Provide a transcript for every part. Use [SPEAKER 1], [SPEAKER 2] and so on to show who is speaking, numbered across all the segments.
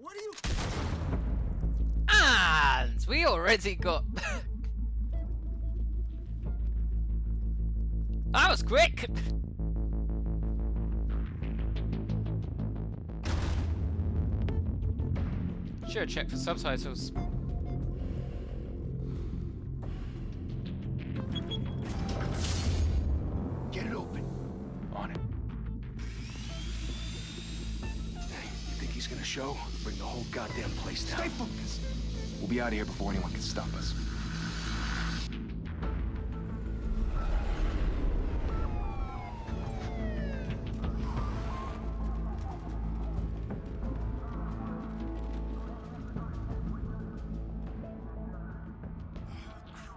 [SPEAKER 1] What are you?
[SPEAKER 2] And we already got... That was quick! Should check for subtitles.
[SPEAKER 3] Get it open. On it. Hey, you think he's gonna show? Bring the whole goddamn place down. Stay focused. We'll be out of here before anyone can stop us.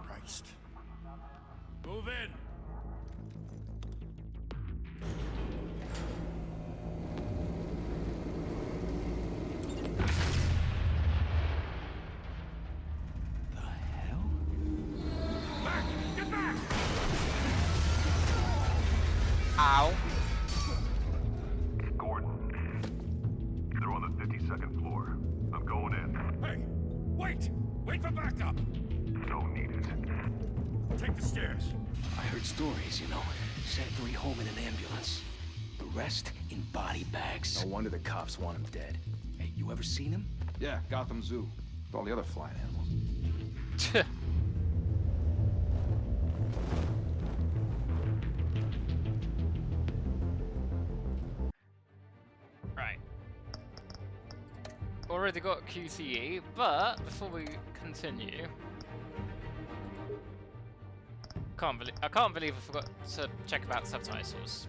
[SPEAKER 1] Christ. Move in.
[SPEAKER 2] Ow.
[SPEAKER 4] Gordon. They're on the 52nd floor. I'm going in.
[SPEAKER 1] Hey, wait! Wait for backup!
[SPEAKER 4] Don't need it.
[SPEAKER 1] Take the stairs.
[SPEAKER 3] I heard stories, you know. Sent 3 home in an ambulance. The rest in body bags. No wonder the cops want him dead. Hey, you ever seen him?
[SPEAKER 5] Yeah, Gotham Zoo. With all the other flying animals.
[SPEAKER 2] Right. Already got QTE, but before we continue... I can't believe I forgot to check about subtitles.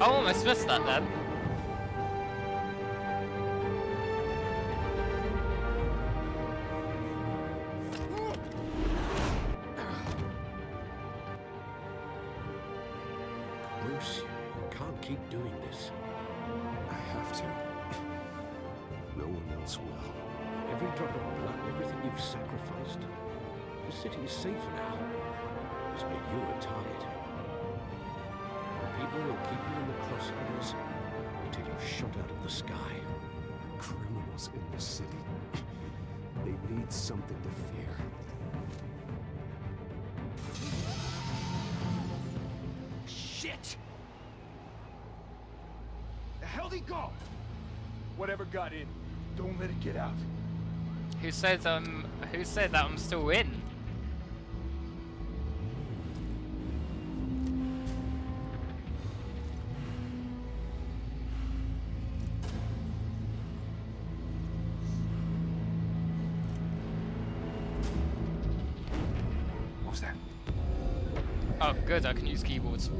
[SPEAKER 2] I almost missed that then.
[SPEAKER 6] Bruce, you can't keep doing this.
[SPEAKER 1] I have to. No one else will.
[SPEAKER 6] Every drop of blood, everything you've sacrificed. The city is safer now. It's made you a target. People will keep you in the crosshairs until you're shot out of the sky.
[SPEAKER 1] Criminals in the city. They need something to fear.
[SPEAKER 3] Shit! The hell'd he go? Whatever got in, don't let it get out.
[SPEAKER 2] Who said that I'm still in?
[SPEAKER 3] What was that?
[SPEAKER 2] Oh, good, I can use keyboards.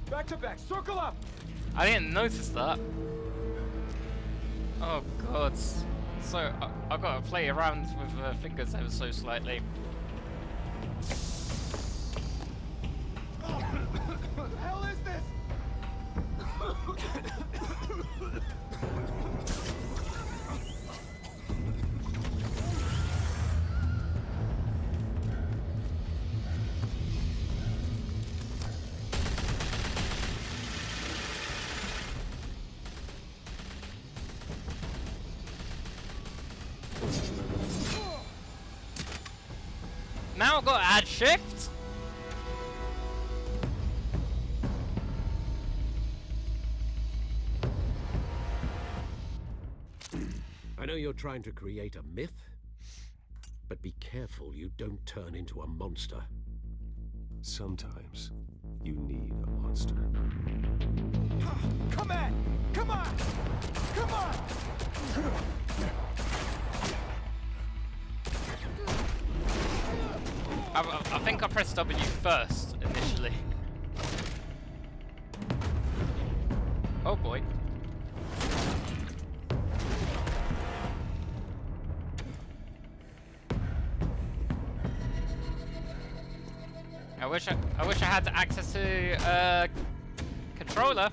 [SPEAKER 3] Back to back, circle up!
[SPEAKER 2] I didn't notice that. Oh god. So, I've got to play around with the fingers ever so slightly.
[SPEAKER 3] What the hell is this?
[SPEAKER 2] Now I've got to add shift?
[SPEAKER 6] I know know you're trying to create a myth, but be careful you don't turn into a monster.
[SPEAKER 1] Sometimes you need a monster.
[SPEAKER 3] Come on! Come on! Come on!
[SPEAKER 2] I think I pressed W first initially. Oh boy. I wish I had access to controller.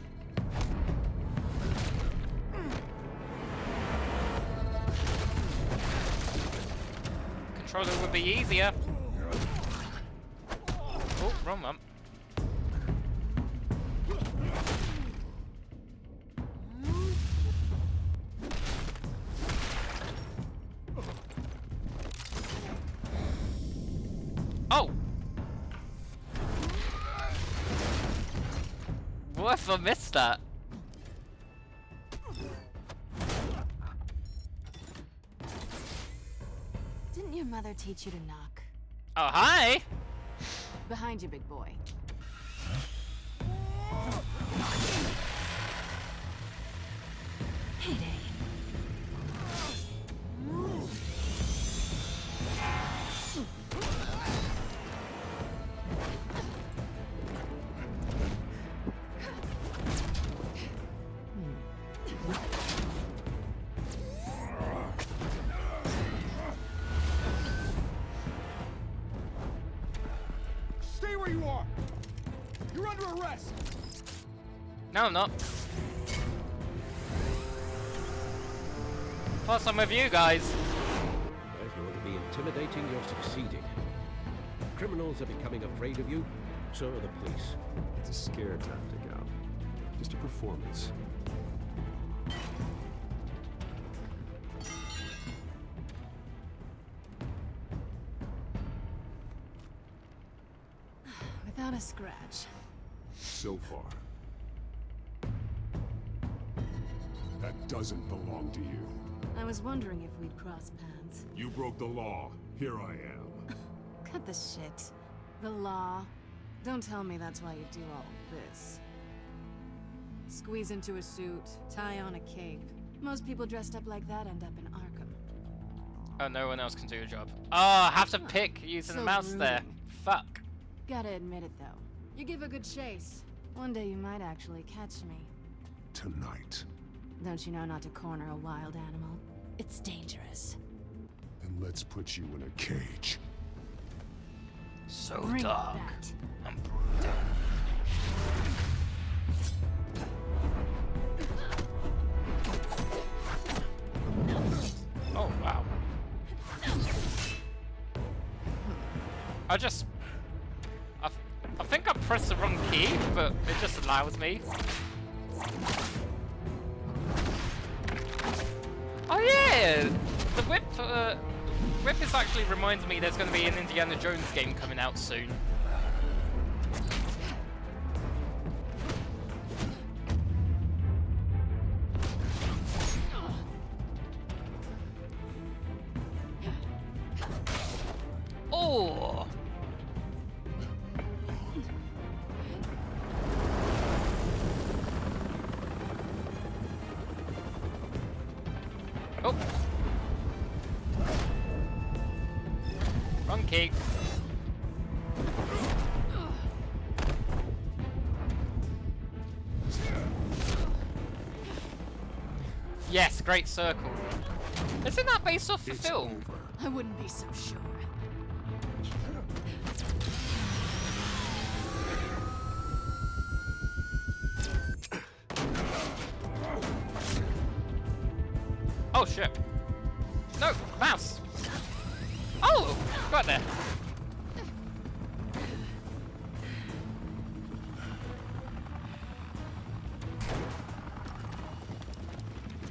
[SPEAKER 2] Controller would be easier. Oh, wrong one. Oh! What if I missed that?
[SPEAKER 7] Didn't your mother teach you to knock?
[SPEAKER 2] Oh, hi!
[SPEAKER 7] Behind you, big boy. Heyday.
[SPEAKER 3] Stay where you are! You're under arrest!
[SPEAKER 2] No, I'm not. Plus, I'm with you guys.
[SPEAKER 6] Well, if you want to be intimidating, you're succeeding. Criminals are becoming afraid of you, so are the police.
[SPEAKER 1] It's a scare tactic, Al. Just a performance.
[SPEAKER 7] Without a scratch.
[SPEAKER 1] So far. That doesn't belong to you.
[SPEAKER 7] I was wondering if we'd cross paths.
[SPEAKER 1] You broke the law. Here I am.
[SPEAKER 7] Cut the shit. The law. Don't tell me that's why you do all this. Squeeze into a suit, tie on a cape. Most people dressed up like that end up in Arkham.
[SPEAKER 2] Oh, no one else can do your job. Oh, I have to pick using the
[SPEAKER 7] So
[SPEAKER 2] mouse there.
[SPEAKER 7] rude.
[SPEAKER 2] Fuck.
[SPEAKER 7] Gotta admit it though. You give a good chase. One day you might actually catch me.
[SPEAKER 1] Tonight.
[SPEAKER 7] Don't you know not to corner a wild animal? It's dangerous.
[SPEAKER 1] Then let's put you in a cage.
[SPEAKER 2] So
[SPEAKER 7] Bring
[SPEAKER 2] dark
[SPEAKER 7] that.
[SPEAKER 2] and brooding. Oh, wow. I think I pressed the wrong key, but it just allows me. Oh yeah! The whip is actually reminds me there's going to be an Indiana Jones game coming out soon. Oh! Oh! Wrong key. Yes, great circle. Isn't that based off the film?
[SPEAKER 7] I wouldn't be so sure.
[SPEAKER 2] Oh shit. No, mouse. Oh, got there.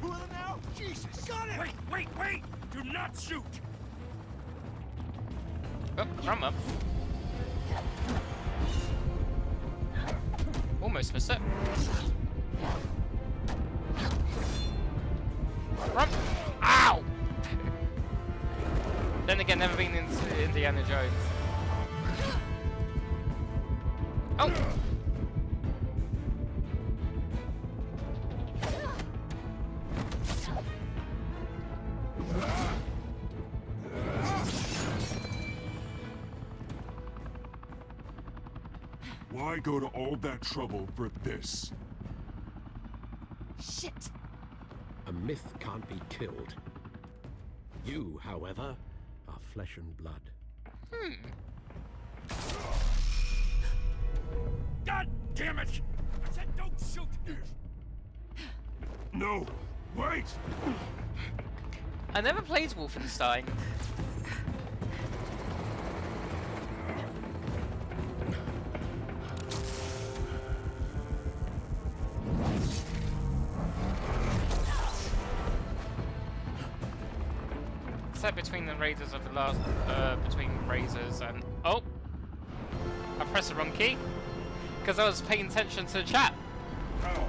[SPEAKER 3] Two of them now? Jesus! Got it! Wait! Do not shoot!
[SPEAKER 2] Oh, wrong up. Almost missed it. Run! Ow! again, never been into Indiana Jones. Oh!
[SPEAKER 1] Why go to all that trouble for this?
[SPEAKER 7] Shit!
[SPEAKER 6] A myth can't be killed. You, however, are flesh and blood.
[SPEAKER 1] God damn it! I said don't shoot! No! Wait!
[SPEAKER 2] I never played Wolfenstein. Set between the Raiders of the last, between Razors and oh, I pressed the wrong key because I was paying attention to the chat.
[SPEAKER 1] Oh.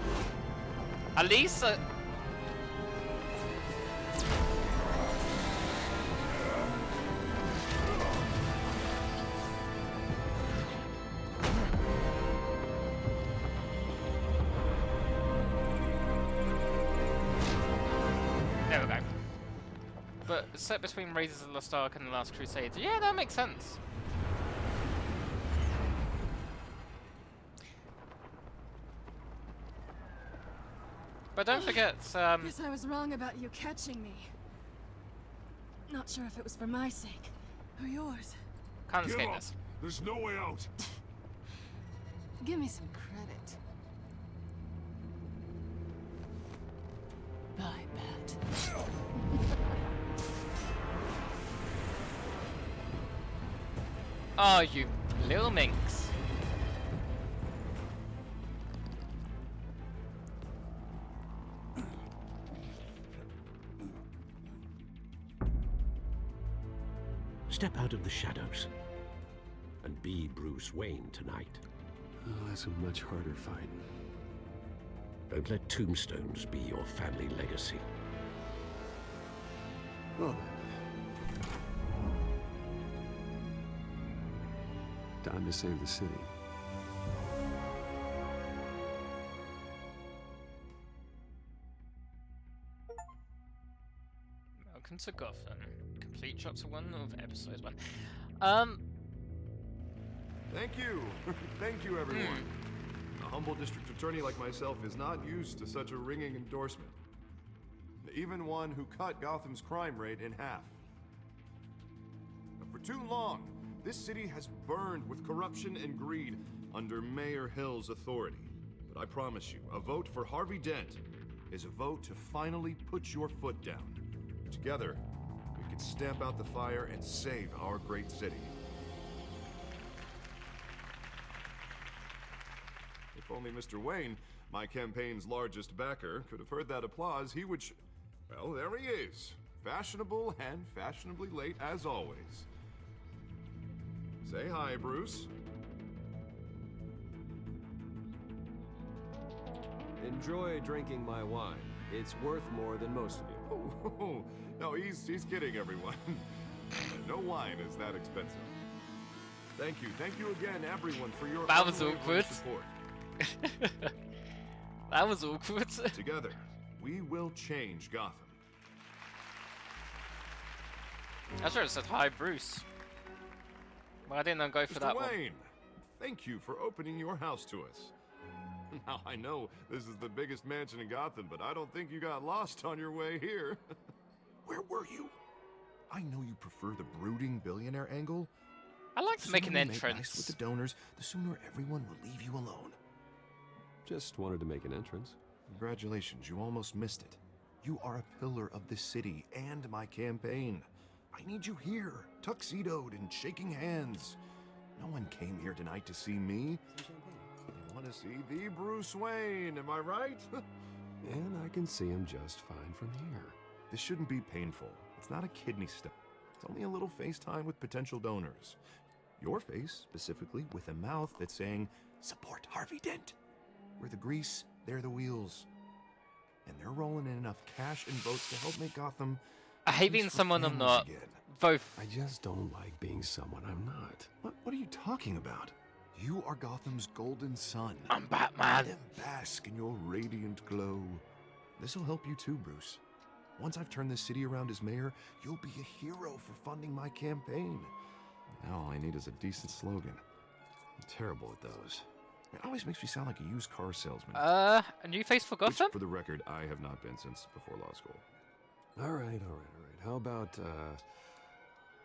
[SPEAKER 2] At least. There we go. But set between Raiders of the Lost Ark and the Last Crusade. Yeah, that makes sense. But don't forget,
[SPEAKER 7] Guess I was wrong about you catching me. Not sure if it was for my sake or yours.
[SPEAKER 2] can't
[SPEAKER 1] Give
[SPEAKER 2] escape
[SPEAKER 1] up.
[SPEAKER 2] this.
[SPEAKER 1] There's no way out.
[SPEAKER 7] Give me some credit. I bet.
[SPEAKER 2] Oh, you little minx.
[SPEAKER 6] Step out of the shadows and be Bruce Wayne tonight.
[SPEAKER 1] Oh, that's a much harder fight.
[SPEAKER 6] Don't let tombstones be your family legacy.
[SPEAKER 1] Well then. Time to save the city.
[SPEAKER 2] Welcome to Gotham. Complete chapter 1 of episode 1.
[SPEAKER 8] Thank you. Thank you, everyone. A humble district attorney like myself is not used to such a ringing endorsement. Even one who cut Gotham's crime rate in half. For too long, this city has burned with corruption and greed under Mayor Hill's authority. But I promise you, a vote for Harvey Dent is a vote to finally put your foot down. Together, we can stamp out the fire and save our great city. If only Mr. Wayne, my campaign's largest backer, could have heard that applause, he would well, there he is. Fashionable and fashionably late as always. Say hi, Bruce.
[SPEAKER 9] Enjoy drinking my wine. It's worth more than most of you.
[SPEAKER 8] Oh, no, he's kidding, everyone. No wine is that expensive. Thank you again, everyone, for your
[SPEAKER 2] That was
[SPEAKER 8] unwavering
[SPEAKER 2] awkward.
[SPEAKER 8] support.
[SPEAKER 2] That was awkward.
[SPEAKER 8] Together, we will change Gotham.
[SPEAKER 2] I should have said hi, Bruce. But I didn't go for
[SPEAKER 8] Mr.
[SPEAKER 2] that
[SPEAKER 8] Wayne, thank you for opening your house to us. Now, I know this is the biggest mansion in Gotham, but I don't think you got lost on your way here. Where were you? I know you prefer the brooding billionaire angle.
[SPEAKER 2] one. I like to
[SPEAKER 8] The
[SPEAKER 2] make
[SPEAKER 8] sooner
[SPEAKER 2] an
[SPEAKER 8] we
[SPEAKER 2] entrance.
[SPEAKER 8] nice with the donors, the sooner everyone will leave you alone.
[SPEAKER 1] Just wanted to make an entrance.
[SPEAKER 8] Congratulations, you almost missed it. You are a pillar of this city and my campaign. I need you here, tuxedoed and shaking hands. No one came here tonight to see me. They want to see the Bruce Wayne, am I right?
[SPEAKER 1] And I can see him just fine from here.
[SPEAKER 8] This shouldn't be painful. It's not a kidney stone. It's only a little FaceTime with potential donors. Your face, specifically, with a mouth that's saying, support Harvey Dent. We're the grease, they're the wheels. And they're rolling in enough cash and votes to help make Gotham
[SPEAKER 2] I hate being
[SPEAKER 8] Peace for
[SPEAKER 2] someone I'm
[SPEAKER 8] families
[SPEAKER 2] not.
[SPEAKER 8] again.
[SPEAKER 2] Both.
[SPEAKER 1] I just don't like being someone I'm not.
[SPEAKER 8] What are you talking about? You are Gotham's golden sun.
[SPEAKER 2] I'm Batman.
[SPEAKER 8] Let them bask in your radiant glow. This'll help you too, Bruce. Once I've turned this city around as mayor, you'll be a hero for funding my campaign. Now all I need is a decent slogan. I'm terrible at those. It always makes me sound like a used car salesman.
[SPEAKER 2] A new face for
[SPEAKER 8] Which,
[SPEAKER 2] Gotham?
[SPEAKER 8] for the record, I have not been since before law school.
[SPEAKER 1] All right. How about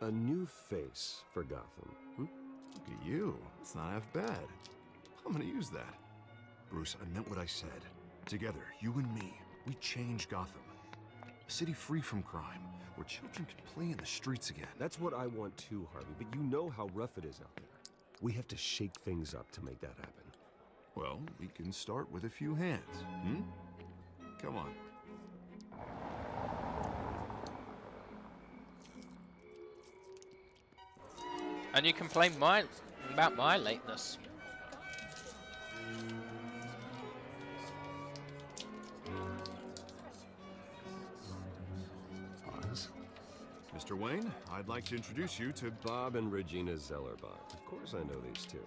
[SPEAKER 1] a new face for Gotham?
[SPEAKER 8] Look at you. It's not half bad. I'm gonna use that. Bruce, I meant what I said. Together, you and me, we change Gotham. A city free from crime, where children can play in the streets again.
[SPEAKER 1] That's what I want too, Harvey, but you know how rough it is out there. We have to shake things up to make that happen.
[SPEAKER 8] Well, we can start with a few hands, Come on.
[SPEAKER 2] And you complain about my lateness.
[SPEAKER 1] Pause.
[SPEAKER 8] Mr. Wayne, I'd like to introduce you to
[SPEAKER 1] Bob and Regina Zellerbach. Of course I know these two.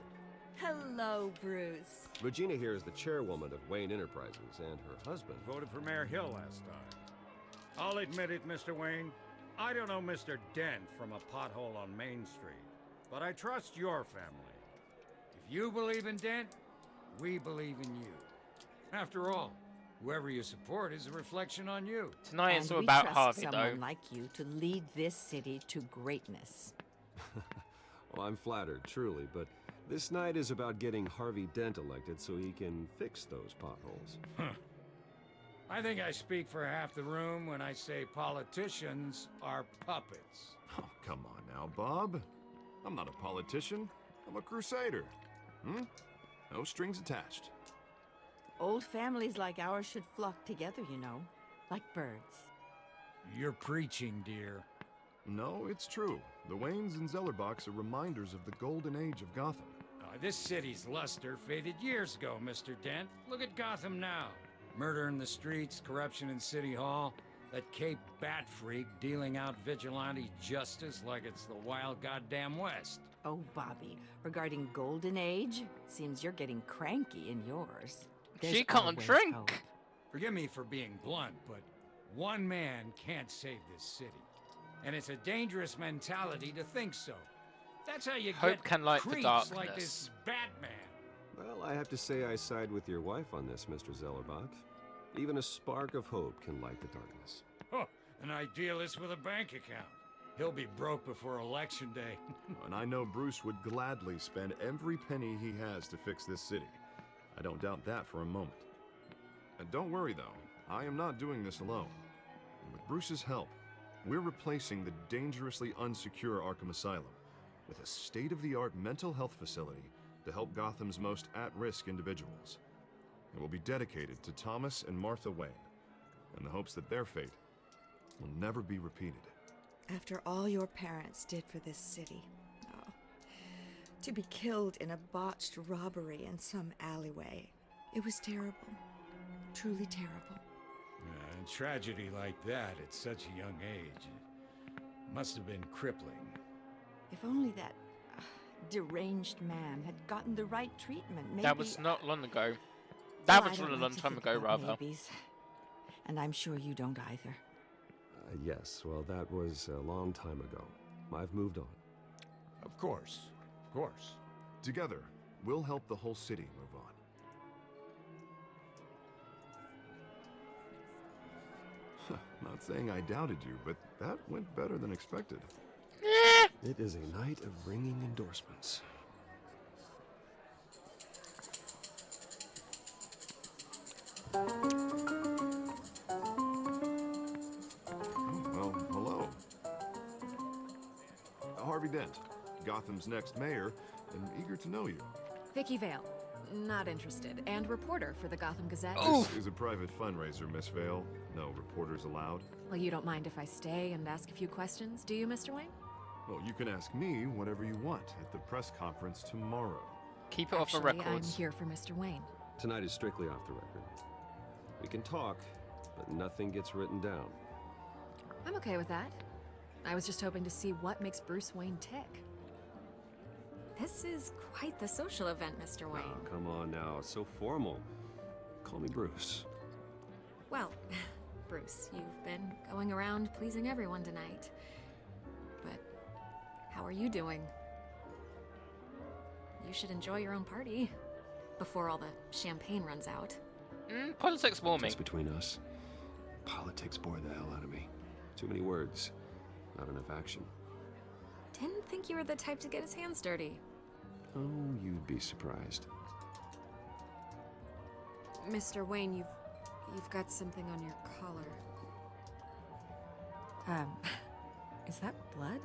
[SPEAKER 10] Hello, Bruce.
[SPEAKER 1] Regina here is the chairwoman of Wayne Enterprises, and her husband...
[SPEAKER 11] Voted for Mayor Hill last time. I'll admit it, Mr. Wayne. I don't know Mr. Dent from a pothole on Main Street, but I trust your family. If you believe in Dent, we believe in you. After all, whoever you support is a reflection on you.
[SPEAKER 2] Tonight it's
[SPEAKER 10] And
[SPEAKER 2] all
[SPEAKER 10] we
[SPEAKER 2] about
[SPEAKER 10] trust
[SPEAKER 2] Harvey,
[SPEAKER 10] someone
[SPEAKER 2] though.
[SPEAKER 10] like you to lead this city to greatness.
[SPEAKER 1] Well, I'm flattered, truly, but this night is about getting Harvey Dent elected so he can fix those potholes.
[SPEAKER 11] I think I speak for half the room when I say politicians are puppets.
[SPEAKER 8] Oh, come on now, Bob. I'm not a politician. I'm a crusader. No strings attached.
[SPEAKER 10] Old families like ours should flock together, you know, like birds.
[SPEAKER 11] You're preaching, dear.
[SPEAKER 8] No, it's true. The Waynes and Zellerbachs are reminders of the golden age of Gotham.
[SPEAKER 11] This city's luster faded years ago, Mr. Dent. Look at Gotham now. Murder in the streets, corruption in City Hall, that Cape Bat freak dealing out vigilante justice like it's the wild goddamn West.
[SPEAKER 10] Oh, Bobby, regarding Golden Age, seems you're getting cranky in yours. There's
[SPEAKER 2] She can't
[SPEAKER 10] always
[SPEAKER 2] drink.
[SPEAKER 10] hope.
[SPEAKER 11] Forgive me for being blunt, but one man can't save this city. And it's a dangerous mentality to think so. That's how you
[SPEAKER 2] Hope
[SPEAKER 11] get
[SPEAKER 2] can light the
[SPEAKER 11] creeps
[SPEAKER 2] darkness.
[SPEAKER 11] like this Batman.
[SPEAKER 1] Well, I have to say I side with your wife on this, Mr. Zellerbach. Even a spark of hope can light the darkness.
[SPEAKER 11] Oh, an idealist with a bank account. He'll be broke before Election Day.
[SPEAKER 8] And I know Bruce would gladly spend every penny he has to fix this city. I don't doubt that for a moment. And don't worry, though. I am not doing this alone. And with Bruce's help, we're replacing the dangerously unsecure Arkham Asylum with a state-of-the-art mental health facility to help Gotham's most at-risk individuals. It will be dedicated to Thomas and Martha Wayne, in the hopes that their fate will never be repeated.
[SPEAKER 12] After all your parents did for this city, to be killed in a botched robbery in some alleyway, it was terrible. Truly terrible.
[SPEAKER 11] A tragedy like that at such a young age must have been crippling.
[SPEAKER 10] If only that deranged man had gotten the right treatment, maybe...
[SPEAKER 2] That was not long ago. That
[SPEAKER 10] Well,
[SPEAKER 2] was
[SPEAKER 10] I
[SPEAKER 2] a
[SPEAKER 10] don't
[SPEAKER 2] long
[SPEAKER 10] like to
[SPEAKER 2] time
[SPEAKER 10] think
[SPEAKER 2] ago,
[SPEAKER 10] about
[SPEAKER 2] rather.
[SPEAKER 10] maybes. And I'm sure you don't either.
[SPEAKER 1] Yes, well, that was a long time ago. I've moved on.
[SPEAKER 11] Of course. Of course.
[SPEAKER 8] Together, we'll help the whole city move on. Not saying I doubted you, but that went better than expected.
[SPEAKER 1] It is a night of ringing endorsements.
[SPEAKER 8] Well, hello. Harvey Dent, Gotham's next mayor, and eager to know you.
[SPEAKER 7] Vicky Vale. Not interested. And reporter for the Gotham Gazette.
[SPEAKER 8] This is a private fundraiser, Miss Vale. No reporters allowed.
[SPEAKER 7] Well, you don't mind if I stay and ask a few questions, do you, Mr. Wayne?
[SPEAKER 8] Well, you can ask me whatever you want at the press conference tomorrow.
[SPEAKER 2] Keep it off the
[SPEAKER 7] Actually, I'm
[SPEAKER 2] records.
[SPEAKER 7] here for Mr. Wayne.
[SPEAKER 1] Tonight is strictly off the record. We can talk, but nothing gets written down.
[SPEAKER 13] I'm okay with that. I was just hoping to see what makes Bruce Wayne tick. This is quite the social event, Mr. Wayne.
[SPEAKER 1] Oh, come on now, so formal. Call me Bruce.
[SPEAKER 13] Well, Bruce, you've been going around pleasing everyone tonight. But how are you doing? You should enjoy your own party before all the champagne runs out.
[SPEAKER 2] Politics bore me.
[SPEAKER 1] Just between us, politics bore the hell out of me. Too many words, not enough action.
[SPEAKER 13] Didn't think you were the type to get his hands dirty.
[SPEAKER 1] Oh, you'd be surprised.
[SPEAKER 13] Mr. Wayne, you've got something on your collar. Is that blood?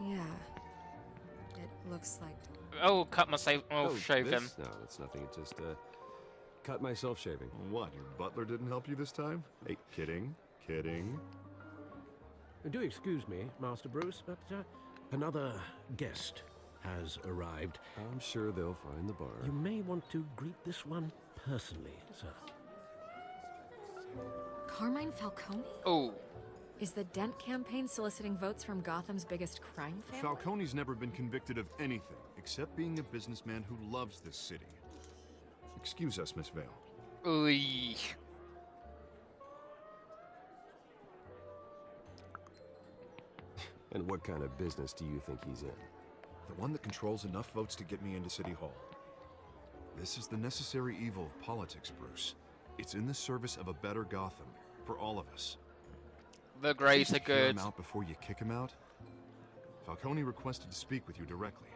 [SPEAKER 13] Yeah. It looks like...
[SPEAKER 2] Oh, cut myself. Oh, shave him.
[SPEAKER 1] No, that's nothing. It just, cut myself shaving.
[SPEAKER 8] What, your butler didn't help you this time? Hey, kidding.
[SPEAKER 6] Do excuse me, Master Bruce, but another guest has arrived.
[SPEAKER 1] I'm sure they'll find the bar.
[SPEAKER 6] You may want to greet this one personally, sir.
[SPEAKER 13] Carmine Falcone?
[SPEAKER 2] Oh.
[SPEAKER 7] Is the Dent campaign soliciting votes from Gotham's biggest crime family?
[SPEAKER 8] Falcone's never been convicted of anything except being a businessman who loves this city. Excuse us, Miss Vale.
[SPEAKER 2] Oy.
[SPEAKER 1] And what kind of business do you think he's in?
[SPEAKER 8] The one that controls enough votes to get me into City Hall. This is the necessary evil of politics, Bruce. It's in the service of a better Gotham, for all of us.
[SPEAKER 2] The greater
[SPEAKER 8] Hear
[SPEAKER 2] good.
[SPEAKER 8] him out before you kick him out? Falcone requested to speak with you directly.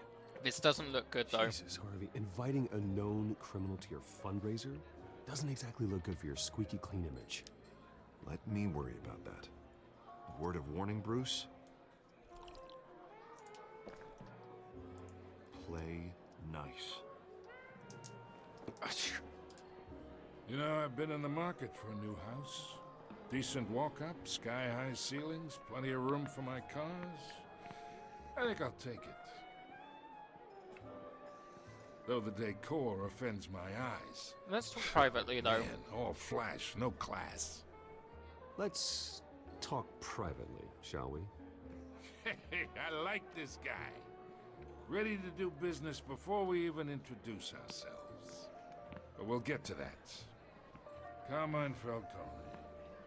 [SPEAKER 2] This doesn't look good, though.
[SPEAKER 1] Jesus, Harvey, inviting a known criminal to your fundraiser doesn't exactly look good for your squeaky clean image.
[SPEAKER 8] Let me worry about that. A word of warning, Bruce? Play nice.
[SPEAKER 11] You know, I've been in the market for a new house. Decent walk-up, sky-high ceilings, plenty of room for my cars. I think I'll take it. Though the decor offends my eyes.
[SPEAKER 2] Let's talk privately, though.
[SPEAKER 11] Man, all flash, no class.
[SPEAKER 1] Let's talk privately, shall we?
[SPEAKER 11] Hey, I like this guy. Ready to do business before we even introduce ourselves. But we'll get to that. Carmine Falcone,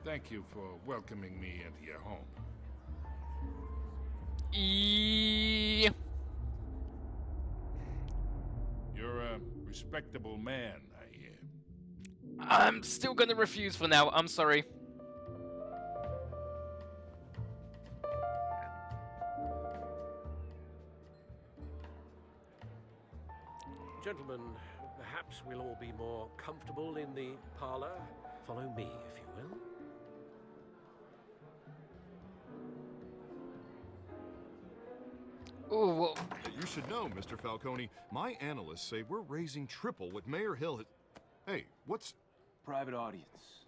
[SPEAKER 11] thank you for welcoming me into your home. You're a respectable man, I hear.
[SPEAKER 2] I'm still gonna refuse for now. I'm sorry.
[SPEAKER 6] Gentlemen, perhaps we'll all be more comfortable in the parlor. Follow me, if you will.
[SPEAKER 2] Ooh, well.
[SPEAKER 8] You should know, Mr. Falcone, my analysts say we're raising triple what Mayor Hill has... Hey, what's...
[SPEAKER 3] Private audience.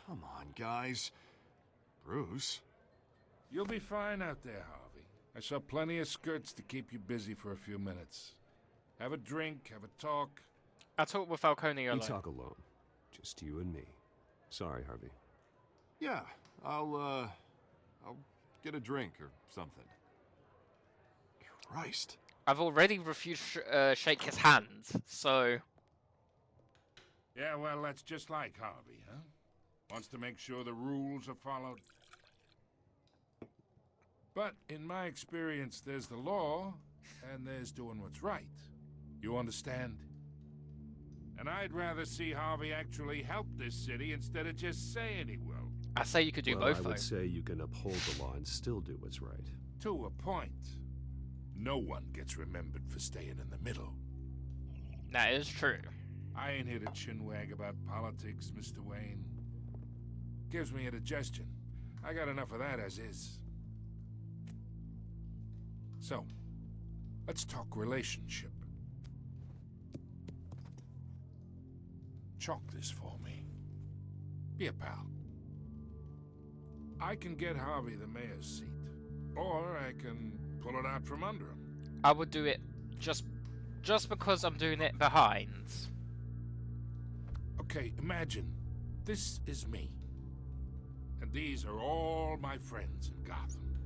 [SPEAKER 8] Come on, guys. Bruce?
[SPEAKER 11] You'll be fine out there, Harvey. I saw plenty of skirts to keep you busy for a few minutes. Have a drink, have a talk.
[SPEAKER 2] I talk with Falcone alone.
[SPEAKER 1] We talk alone. Just you and me. Sorry, Harvey.
[SPEAKER 8] Yeah, I'll get a drink or something. Christ.
[SPEAKER 2] I've already refused shake his hand, so...
[SPEAKER 11] Yeah, well, that's just like Harvey, huh? Wants to make sure the rules are followed. But in my experience, there's the law, and there's doing what's right. You understand? And I'd rather see Harvey actually help this city instead of just saying he will.
[SPEAKER 2] I say you could do
[SPEAKER 1] well,
[SPEAKER 2] both,
[SPEAKER 1] I
[SPEAKER 2] though.
[SPEAKER 1] would say you can uphold the law and still do what's right.
[SPEAKER 11] To a point. No one gets remembered for staying in the middle.
[SPEAKER 2] That is true.
[SPEAKER 11] I ain't here to chinwag about politics, Mr. Wayne. Gives me indigestion. I got enough of that as is. So, let's talk relationship. Chalk this for me. Be a pal. I can get Harvey the mayor's seat, or I can pull it out from under him.
[SPEAKER 2] I would do it just because I'm doing it behind.
[SPEAKER 11] Okay, imagine this is me.
[SPEAKER 14] And these are all my friends in Gotham.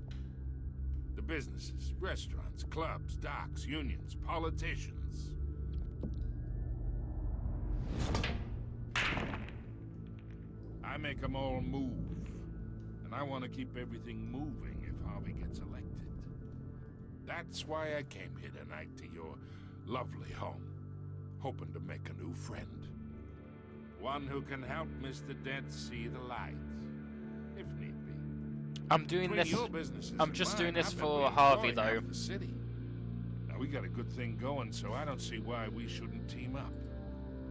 [SPEAKER 14] The businesses, restaurants, clubs, docks, unions, politicians. I make them all move. And I want to keep everything moving if Harvey gets elected. That's why I came here tonight to your lovely home, hoping to make a new friend. One who can help Mr. Dent see the light, if need be.
[SPEAKER 2] I'm doing this. I'm just doing this for Harvey, though.
[SPEAKER 14] The city. Now we got a good thing going, so I don't see why we shouldn't team up.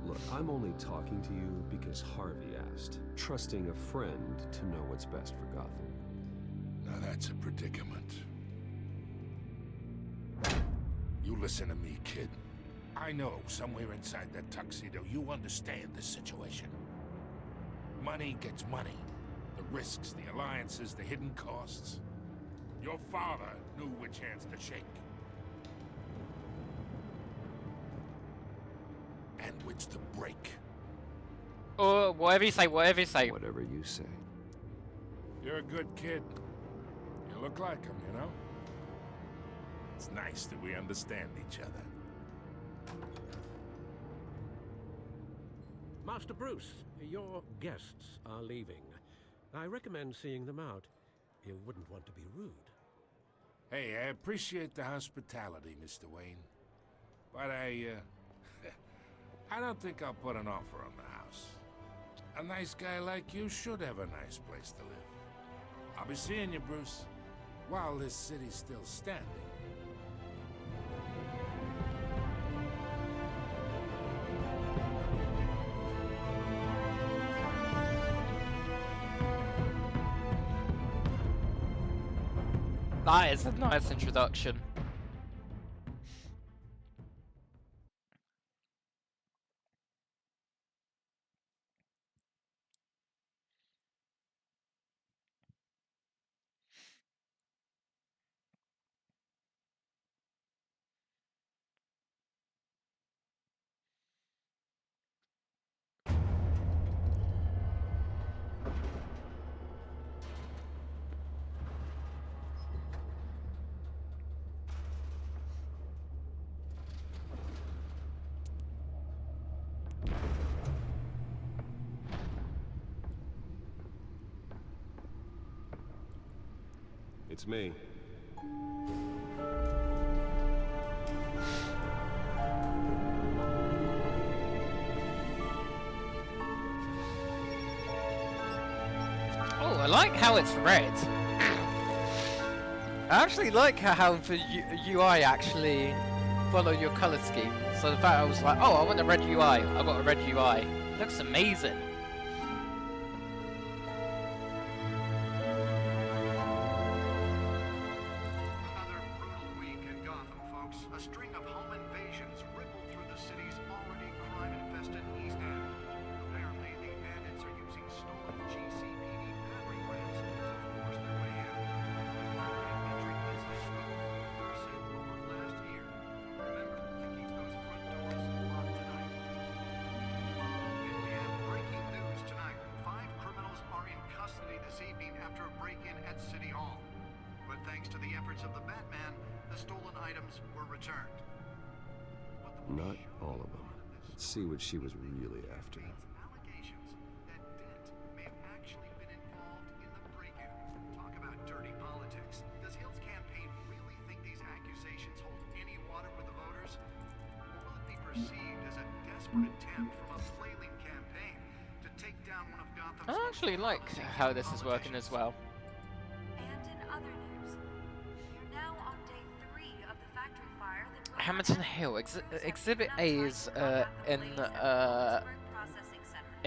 [SPEAKER 1] Look, I'm only talking to you because Harvey asked, trusting a friend to know what's best for Gotham.
[SPEAKER 14] Now that's a predicament. You listen to me, kid. I know somewhere inside that tuxedo you understand the situation. Money gets money. The risks, the alliances, the hidden costs. Your father knew which hands to shake. And which to break.
[SPEAKER 2] Or whatever you say, whatever you say.
[SPEAKER 1] Whatever you say.
[SPEAKER 14] You're a good kid. You look like him, you know? It's nice that we understand each other.
[SPEAKER 6] Master Bruce, your guests are leaving. I recommend seeing them out. You wouldn't want to be rude.
[SPEAKER 14] Hey, I appreciate the hospitality, Mr. Wayne. But I don't think I'll put an offer on the house. A nice guy like you should have a nice place to live. I'll be seeing you, Bruce, while this city's still standing.
[SPEAKER 2] That is a nice introduction.
[SPEAKER 1] It's me.
[SPEAKER 2] Oh, I like how it's red. I actually like how the UI actually follow your color scheme. So the fact I was like, oh, I want a red UI. I got a red UI. It looks amazing.
[SPEAKER 1] Not all of them. Let's see what she was really after.
[SPEAKER 15] Allegations that Dent may have actually been involved in the break-in. Talk about dirty politics. Does Hill's campaign really think these accusations hold any water with the voters? Or will it be perceived as a desperate attempt from a flailing campaign to take down one of Gotham's...
[SPEAKER 2] I actually like how this is working as well.
[SPEAKER 16] And in other news, you're now on day 3 of the factory fire that...
[SPEAKER 2] Hamilton Hill. Exhibit A is in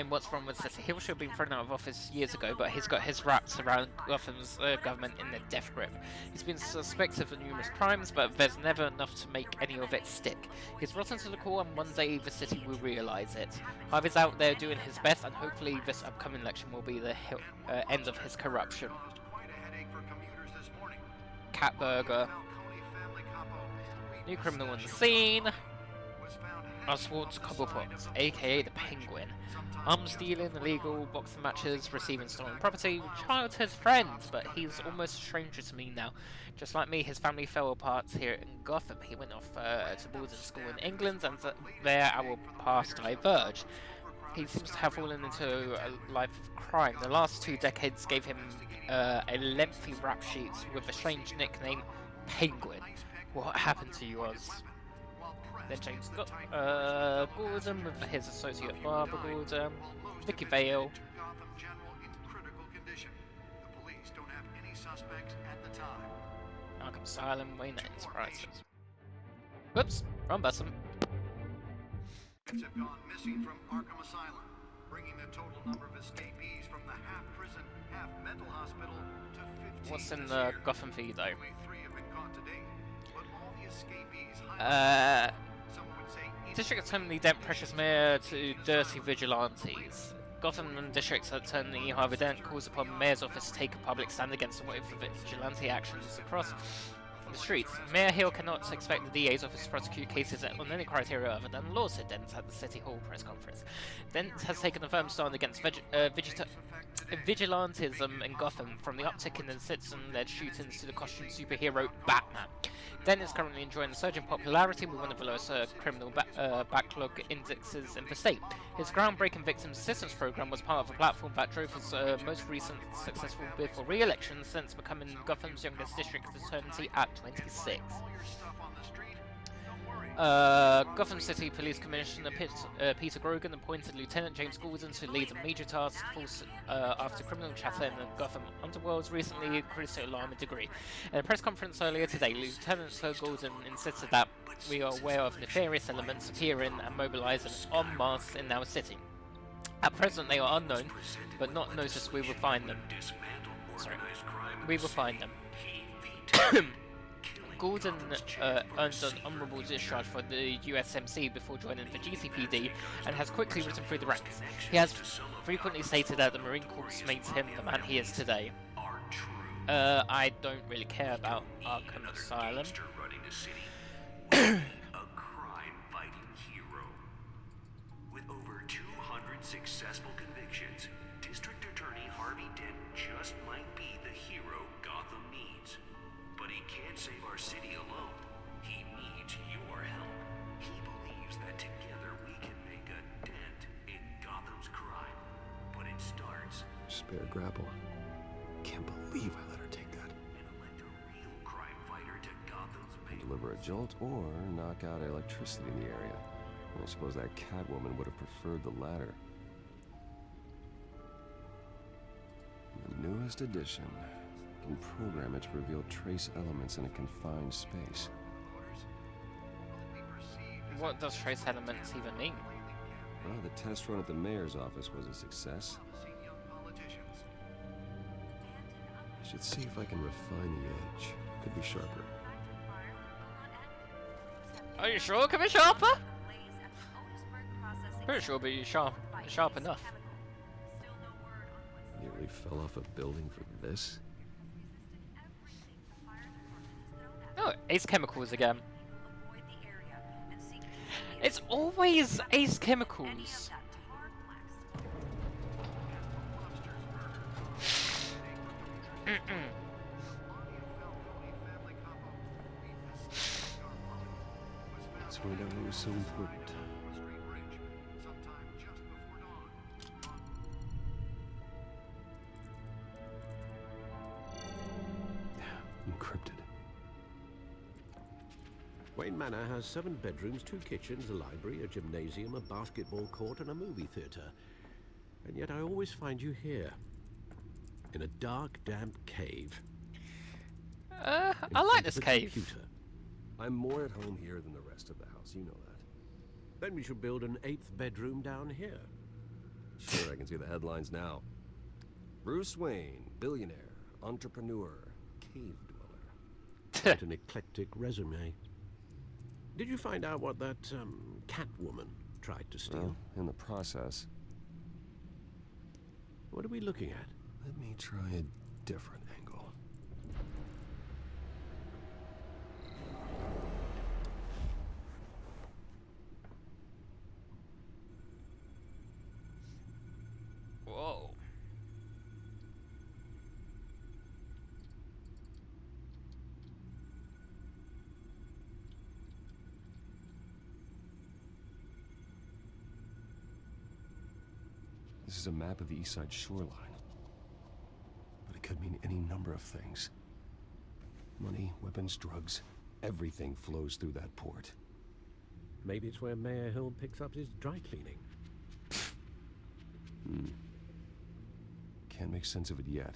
[SPEAKER 2] What's Wrong with City. Hill should have been thrown out of office years ago, but he's got his wraps around Gotham's government in their death grip. He's been suspected of numerous crimes, but there's never enough to make any of it stick. He's rotten to the core, and one day the city will realise it. Harvey's out there doing his best, and hopefully this upcoming election will be the end of his corruption. Catburger. New criminal on the scene. Oswald Cobblepot, aka the Penguin. Arms dealing, illegal boxing matches, receiving stolen property, childhood friends, but he's almost a stranger to me now. Just like me, his family fell apart here in Gotham. He went off to boarding school in England, and there our paths diverged. He seems to have fallen into a life of crime. The last 2 decades gave him a lengthy rap sheet with a strange nickname, Penguin. What happened to you, Oz? Then James Gordon with his associate Barbara Gordon, Vicky Vale. Arkham Asylum, Wayne Enterprises. Whoops, wrong button.
[SPEAKER 15] Have gone missing from Arkham Asylum, bringing the total number of escapees from the half-prison, half-mental hospital to 15.
[SPEAKER 2] What's in the Gotham feed, though?
[SPEAKER 15] Only 3 have been caught to date, but all the escapees some would say
[SPEAKER 2] District Attorney Dent Precious Mayor to dirty vigilantes. Gotham District Attorney Harvey Dent calls upon Mayor's office to take a public stand against the wave of vigilante actions across the streets. Mayor Hill cannot expect the DA's office to prosecute cases on any criteria other than law, said Dent at the City Hall press conference. Dent has taken a firm stand against vigilantism in Gotham, from the uptick in the citizen-led shootings to the costume superhero Batman. Dent is currently enjoying a surge in popularity with one of the lowest criminal backlog indexes in the state. His groundbreaking victim assistance program was part of a platform that drove his most recent successful bid for re-election since becoming Gotham's youngest district attorney at 26. Gotham City Police Commissioner Peter Grogan appointed Lieutenant James Gordon to lead a major task force after criminal chatter in the Gotham underworld recently increased to alarming degree. In a press conference earlier today, Lieutenant Gordon insisted that we are aware of nefarious elements appearing and mobilizing en masse in our city. At present, they are unknown, but not noticed. We will find them. Sorry, we will find them. Gordon earned an honourable discharge for the USMC before joining the GCPD and has quickly risen through the ranks. He has frequently stated that the Marine Corps makes him the man he is today. I don't really care about Arkham Asylum.
[SPEAKER 3] A crime-fighting hero. With over 200 successful convictions, District Attorney Harvey Dent just might be the hero Gotham needs. But he can't save our city alone. He needs your help. He believes that together we can make a dent in Gotham's crime. But it starts...
[SPEAKER 1] Spare grapple. Can't believe I let her take that.
[SPEAKER 3] And elect a real crime fighter to Gotham's main...
[SPEAKER 1] Deliver a jolt or knock out electricity in the area. I suppose that Catwoman would have preferred the latter. The newest edition. Can program it to reveal trace elements in a confined space.
[SPEAKER 2] What does trace elements even mean?
[SPEAKER 1] Well, the test run at the mayor's office was a success. I should see if I can refine the edge. Could be sharper.
[SPEAKER 2] Are you sure it could be sharper? Pretty sure it'll be sharp enough.
[SPEAKER 1] Nearly fell off a building for this?
[SPEAKER 2] Oh, Ace Chemicals again. It's always Ace Chemicals.
[SPEAKER 1] That's why that was so important. Encrypted.
[SPEAKER 6] Wayne Manor has 7 bedrooms, 2 kitchens, a library, a gymnasium, a basketball court, and a movie theater. And yet I always find you here. In a dark, damp cave.
[SPEAKER 2] I like this cave.
[SPEAKER 6] Computer.
[SPEAKER 1] I'm more at home here than the rest of the house, you know that.
[SPEAKER 6] Then we should build an 8th bedroom down here.
[SPEAKER 1] Sure, I can see the headlines now. Bruce Wayne, billionaire, entrepreneur, cave dweller.
[SPEAKER 6] What an eclectic resume. Did you find out what that Catwoman tried to steal?
[SPEAKER 1] Well, in the process.
[SPEAKER 6] What are we looking at?
[SPEAKER 1] Let me try a different angle. This is a map of the east side shoreline. But it could mean any number of things. Money, weapons, drugs, everything flows through that port.
[SPEAKER 6] Maybe it's where Mayor Hill picks up his dry cleaning.
[SPEAKER 1] Can't make sense of it yet.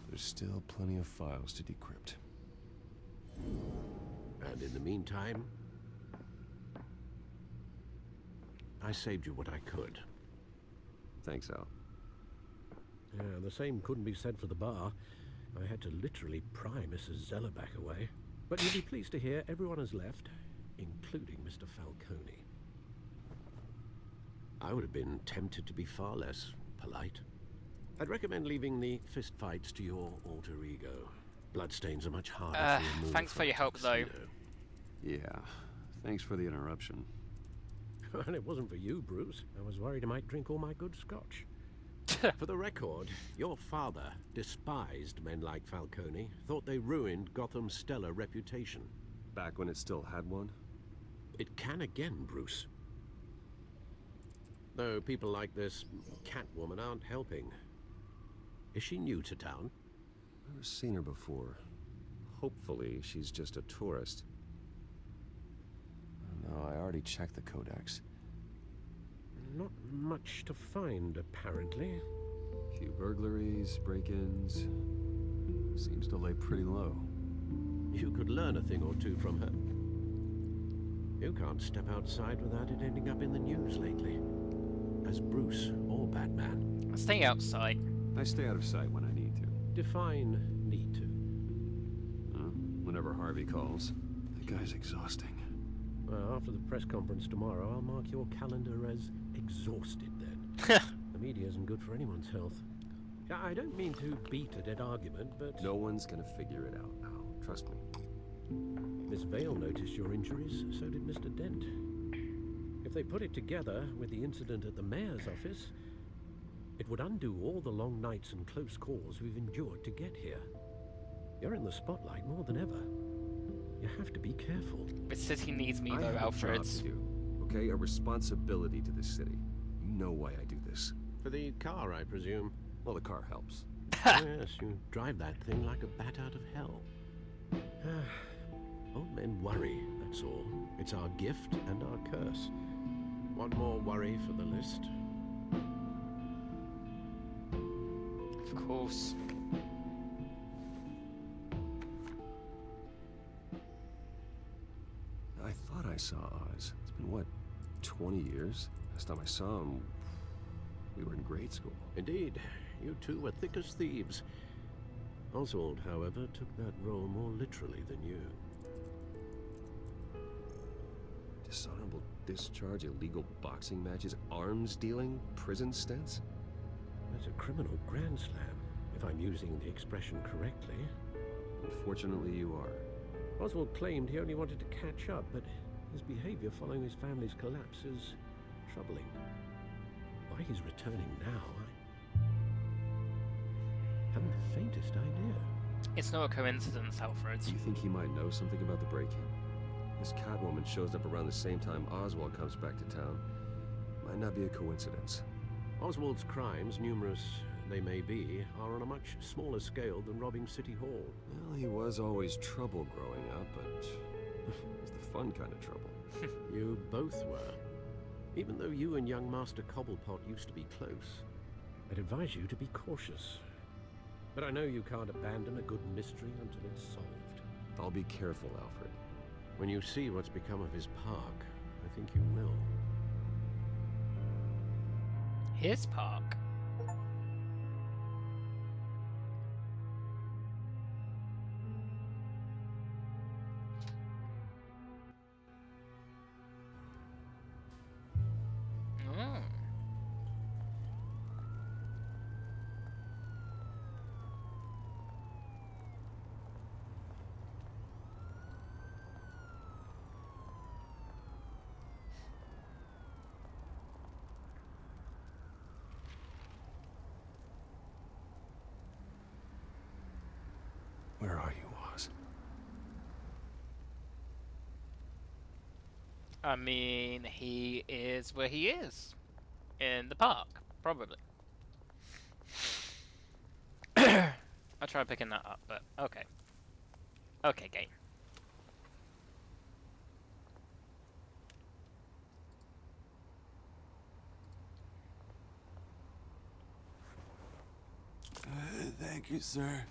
[SPEAKER 1] There's still plenty of files to decrypt.
[SPEAKER 6] And in the meantime, I saved you what I could.
[SPEAKER 1] Thanks, Al.
[SPEAKER 6] Yeah, the same couldn't be said for the bar. I had to literally pry Mrs. Zeller back away. But you'll be pleased to hear everyone has left, including Mr. Falcone. I would have been tempted to be far less polite. I'd recommend leaving the fistfights to your alter ego. Bloodstains are much harder to remove.
[SPEAKER 2] Thanks for your help, though.
[SPEAKER 1] Yeah, thanks for the interruption.
[SPEAKER 6] And it wasn't for you, Bruce. I was worried I might drink all my good scotch. For the record, your father despised men like Falcone, thought they ruined Gotham's stellar reputation.
[SPEAKER 1] Back when it still had one?
[SPEAKER 6] It can again, Bruce. Though people like this Catwoman aren't helping. Is she new to town?
[SPEAKER 1] Never seen her before. Hopefully, she's just a tourist. No, I already checked the codex.
[SPEAKER 6] Not much to find, apparently.
[SPEAKER 1] Few burglaries, break-ins. Seems to lay pretty low.
[SPEAKER 6] You could learn a thing or two from her. You can't step outside without it ending up in the news lately. As Bruce or Batman.
[SPEAKER 2] Stay outside.
[SPEAKER 1] I stay out of sight when I need to.
[SPEAKER 6] Define need to.
[SPEAKER 1] Whenever Harvey calls. That guy's exhausting.
[SPEAKER 6] Well, after the press conference tomorrow, I'll mark your calendar as exhausted then. The media isn't good for anyone's health. I don't mean to beat a dead argument, but...
[SPEAKER 1] No one's gonna figure it out, Al. Trust me.
[SPEAKER 6] Miss Vale noticed your injuries, so did Mr. Dent. If they put it together with the incident at the mayor's office, it would undo all the long nights and close calls we've endured to get here. You're in the spotlight more than ever. You have to be careful.
[SPEAKER 2] The city needs me,
[SPEAKER 1] I
[SPEAKER 2] though,
[SPEAKER 1] have
[SPEAKER 2] Alfred.
[SPEAKER 1] a job to do, okay? A responsibility to this city. You know why I do this.
[SPEAKER 6] For the car, I presume.
[SPEAKER 1] Well, the car helps.
[SPEAKER 6] Yes, you drive that thing like a bat out of hell. Old men worry, that's all. It's our gift and our curse. One more worry for the list.
[SPEAKER 2] Of course.
[SPEAKER 1] I thought I saw Oz. It's been, what, 20 years? Last time I saw him, we were in grade school.
[SPEAKER 6] Indeed. You two were thick as thieves. Oswald, however, took that role more literally than you.
[SPEAKER 1] Dishonorable discharge, illegal boxing matches, arms dealing, prison stints?
[SPEAKER 6] That's a criminal grand slam, if I'm using the expression correctly.
[SPEAKER 1] Unfortunately, you are.
[SPEAKER 6] Oswald claimed he only wanted to catch up, but his behavior following his family's collapse is troubling. Why he's returning now, I haven't the faintest idea.
[SPEAKER 2] It's not a coincidence, Alfred.
[SPEAKER 1] Do you think he might know something about the break-in? This Catwoman shows up around the same time Oswald comes back to town. Might not be a coincidence.
[SPEAKER 6] Oswald's crimes, numerous they may be, are on a much smaller scale than robbing City Hall.
[SPEAKER 1] Well, he was always trouble growing up, but it's the fun kind of trouble.
[SPEAKER 6] You both were. Even though you and young Master Cobblepot used to be close, I'd advise you to be cautious. But I know you can't abandon a good mystery until it's solved.
[SPEAKER 1] I'll be careful, Alfred.
[SPEAKER 6] When you see what's become of his park, I think you will.
[SPEAKER 2] His park?
[SPEAKER 1] Where are you, Oz?
[SPEAKER 2] I mean, he is where he is. In the park. Probably. I tried picking that up, but okay. Okay, game.
[SPEAKER 9] Thank you, sir.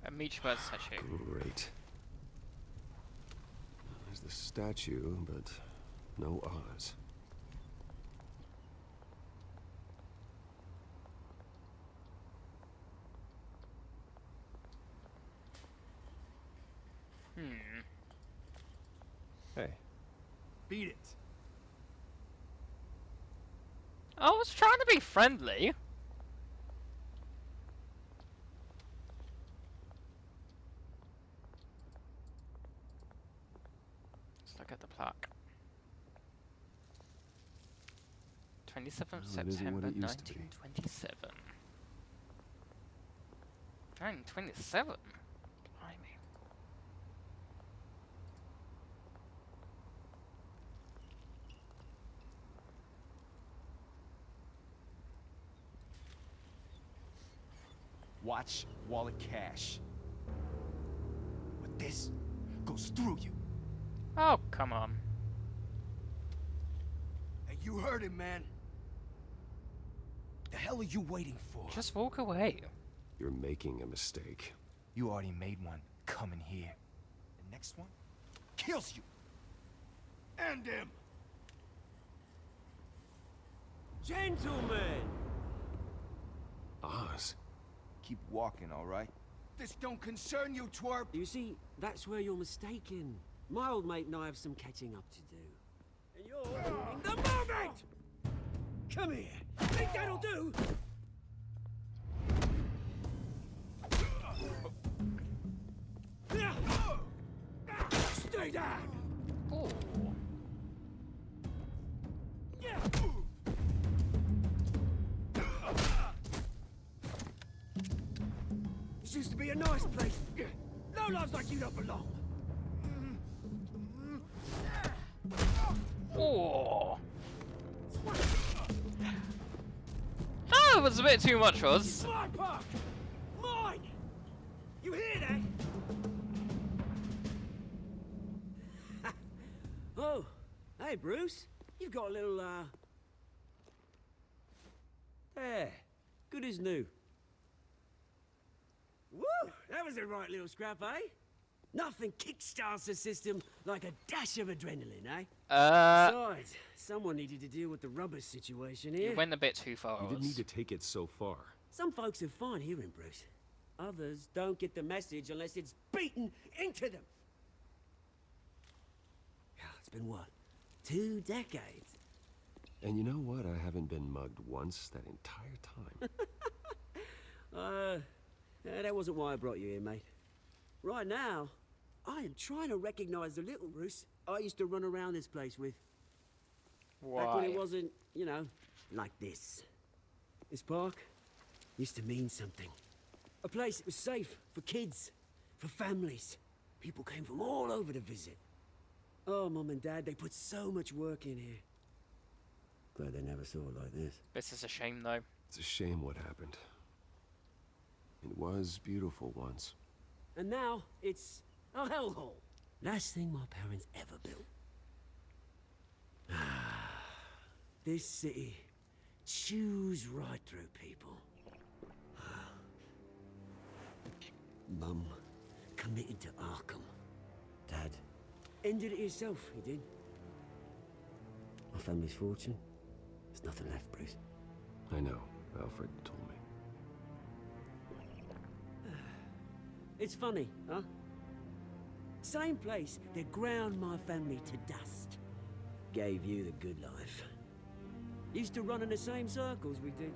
[SPEAKER 2] A Michiwa statue.
[SPEAKER 1] Great. There's the statue, but no Oz. Hey.
[SPEAKER 9] Beat it.
[SPEAKER 2] I was trying to be friendly. Let's look at the plaque. 27th
[SPEAKER 1] Well, it isn't
[SPEAKER 2] September
[SPEAKER 1] what it used to be.
[SPEAKER 2] 1927. 1927? Blimey.
[SPEAKER 9] Watch wallet cash. But this goes through you.
[SPEAKER 2] Oh, come on.
[SPEAKER 9] Hey, you heard him, man. The hell are you waiting for?
[SPEAKER 2] Just walk away.
[SPEAKER 1] You're making a mistake.
[SPEAKER 9] You already made one coming here. The next one kills you. And him.
[SPEAKER 17] Gentlemen!
[SPEAKER 1] Oz.
[SPEAKER 9] Keep walking, all right? This don't concern you, twerp.
[SPEAKER 17] You see, that's where you're mistaken. My old mate and I have some catching up to do. And you're ruining the moment! Come here. Think that'll do? Stay down!
[SPEAKER 2] Oh.
[SPEAKER 17] This used to be a nice place. No lives like you don't belong.
[SPEAKER 2] Oh. That was a bit too much, Oz.
[SPEAKER 17] My park! Mine! You hear that? Oh, hey, Bruce. You've got a little, There. Good as new. Woo! That was a right little scrap, eh? Nothing kickstarts the system like a dash of adrenaline, eh? Besides, someone needed to deal with the rubber situation here.
[SPEAKER 2] You went a bit too far,
[SPEAKER 1] You
[SPEAKER 2] Oz.
[SPEAKER 1] didn't need to take it so far.
[SPEAKER 17] Some folks are fine hearing Bruce. Others don't get the message unless it's beaten into them. It's been what? 2 decades?
[SPEAKER 1] And you know what? I haven't been mugged once that entire time.
[SPEAKER 17] That wasn't why I brought you here, mate. Right now, I am trying to recognize the little Bruce I used to run around this place with.
[SPEAKER 2] Why?
[SPEAKER 17] Back when it wasn't, you know, like this. This park used to mean something. A place that was safe for kids, for families. People came from all over to visit. Oh, Mum and Dad, they put so much work in here. Glad they never saw it like this.
[SPEAKER 2] This is a shame, though.
[SPEAKER 1] It's a shame what happened. It was beautiful once.
[SPEAKER 17] And now, it's a hellhole. Last thing my parents ever built. This city chews right through people. Mum committed to Arkham. Dad ended it himself, he did. My family's fortune, there's nothing left, Bruce.
[SPEAKER 1] I know. Alfred told me.
[SPEAKER 17] It's funny, huh? Same place that ground my family to dust. Gave you the good life. Used to run in the same circles we did.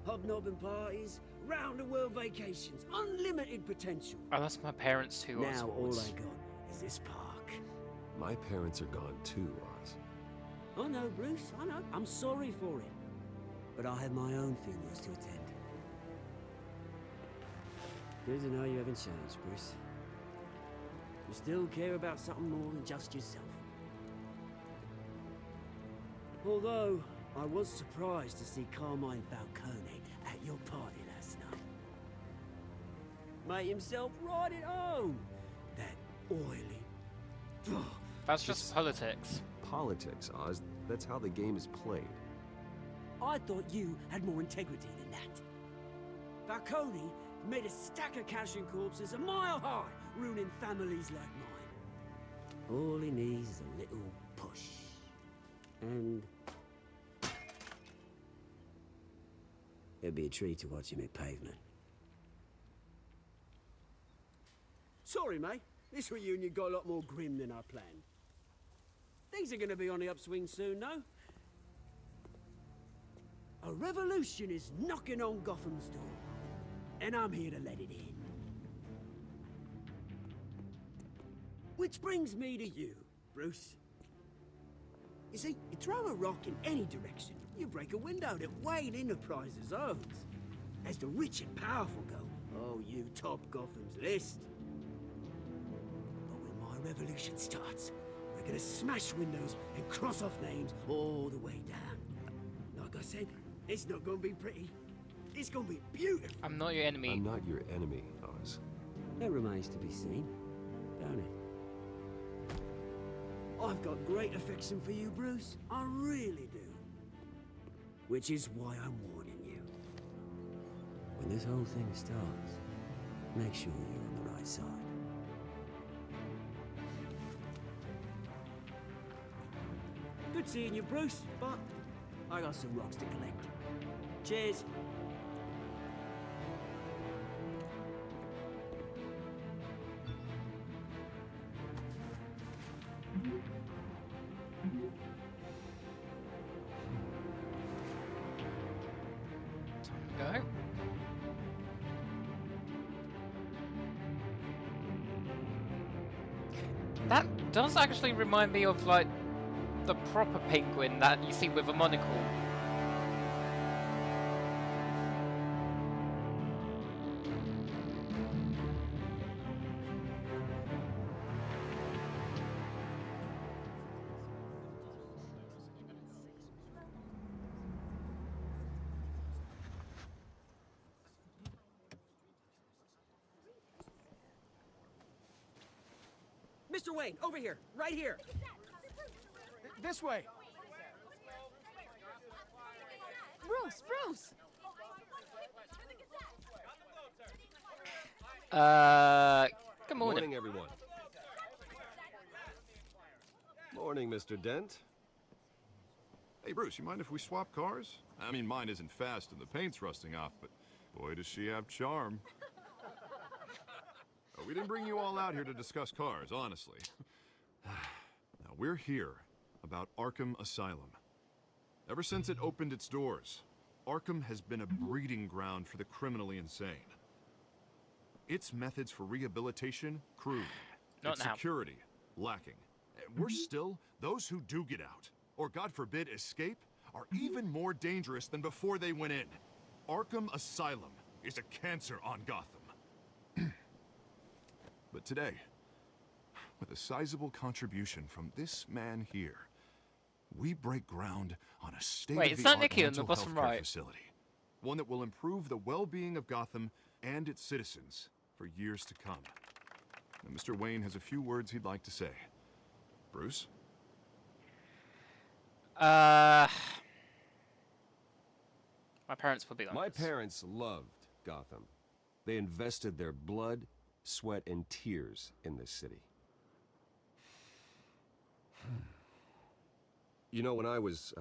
[SPEAKER 17] Hobnobbing parties, round-the-world vacations, unlimited potential.
[SPEAKER 2] I lost my parents too,
[SPEAKER 17] Now all
[SPEAKER 2] Oswald.
[SPEAKER 17] I got is this park.
[SPEAKER 1] My parents are gone too, Oz.
[SPEAKER 17] I know, Bruce, I know. I'm sorry for it. But I have my own funerals to attend. Good to know you haven't changed, Bruce. You still care about something more than just yourself. Although, I was surprised to see Carmine Falcone at your party last night. Made himself right at home. That oily...
[SPEAKER 2] That's just politics.
[SPEAKER 1] Politics, Oz. That's how the game is played.
[SPEAKER 17] I thought you had more integrity than that. Falcone made a stack of cash and corpses a mile high, ruining families like mine. All he needs is a little push. And... it'd be a treat to watch him hit pavement. Sorry, mate. This reunion got a lot more grim than I planned. Things are gonna be on the upswing soon, no? A revolution is knocking on Gotham's door, and I'm here to let it in. Which brings me to you, Bruce. You see, you throw a rock in any direction, you break a window that Wayne Enterprises owns. As the rich and powerful go, oh, you top Gotham's list. But when my revolution starts, we're gonna smash windows and cross off names all the way down. Like I said, it's not gonna be pretty. It's gonna be beautiful.
[SPEAKER 2] I'm not your enemy.
[SPEAKER 1] I'm not your enemy, Oz.
[SPEAKER 17] That remains to be seen, don't it? I've got great affection for you, Bruce. I really do. Which is why I'm warning you. When this whole thing starts, make sure you're on the right side. Good seeing you, Bruce, but I got some rocks to collect. Cheers.
[SPEAKER 2] Go. That does actually remind me of, like, the proper penguin that you see with a monocle.
[SPEAKER 17] Mr. Wayne, over here, right here.
[SPEAKER 9] This way.
[SPEAKER 7] Bruce, Bruce!
[SPEAKER 2] Good morning.
[SPEAKER 1] Morning, everyone. Morning, Mr. Dent.
[SPEAKER 8] Hey, Bruce, you mind if we swap cars? I mean, mine isn't fast and the paint's rusting off, but boy, does she have charm. We didn't bring you all out here to discuss cars, honestly. Now, we're here about Arkham Asylum. Ever since it opened its doors, Arkham has been a breeding ground for the criminally insane. Its methods for rehabilitation, crude.
[SPEAKER 2] Not
[SPEAKER 8] its
[SPEAKER 2] now.
[SPEAKER 8] security, lacking. Worse still, those who do get out, or God forbid, escape, are even more dangerous than before they went in. Arkham Asylum is a cancer on Gotham. But today, with a sizable contribution from this man here, we break ground on a state-of-the-art mental health care facility. One that will improve the well-being of Gotham and its citizens for years to come. Now, Mr. Wayne has a few words he'd like to say. Bruce?
[SPEAKER 2] My parents would be like
[SPEAKER 1] My
[SPEAKER 2] this.
[SPEAKER 1] parents loved Gotham. They invested their blood, sweat, and tears in this city. You know, when I was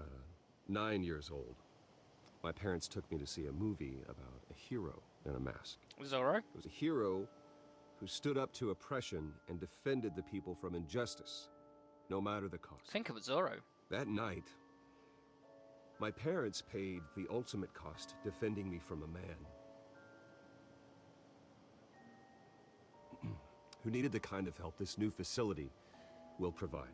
[SPEAKER 1] 9 years old, my parents took me to see a movie about a hero in a mask.
[SPEAKER 2] Zorro?
[SPEAKER 1] It was a hero who stood up to oppression and defended the people from injustice, no matter the cost.
[SPEAKER 2] Think of it, Zorro.
[SPEAKER 1] That night, my parents paid the ultimate cost defending me from a man. who needed the kind of help this new facility will provide.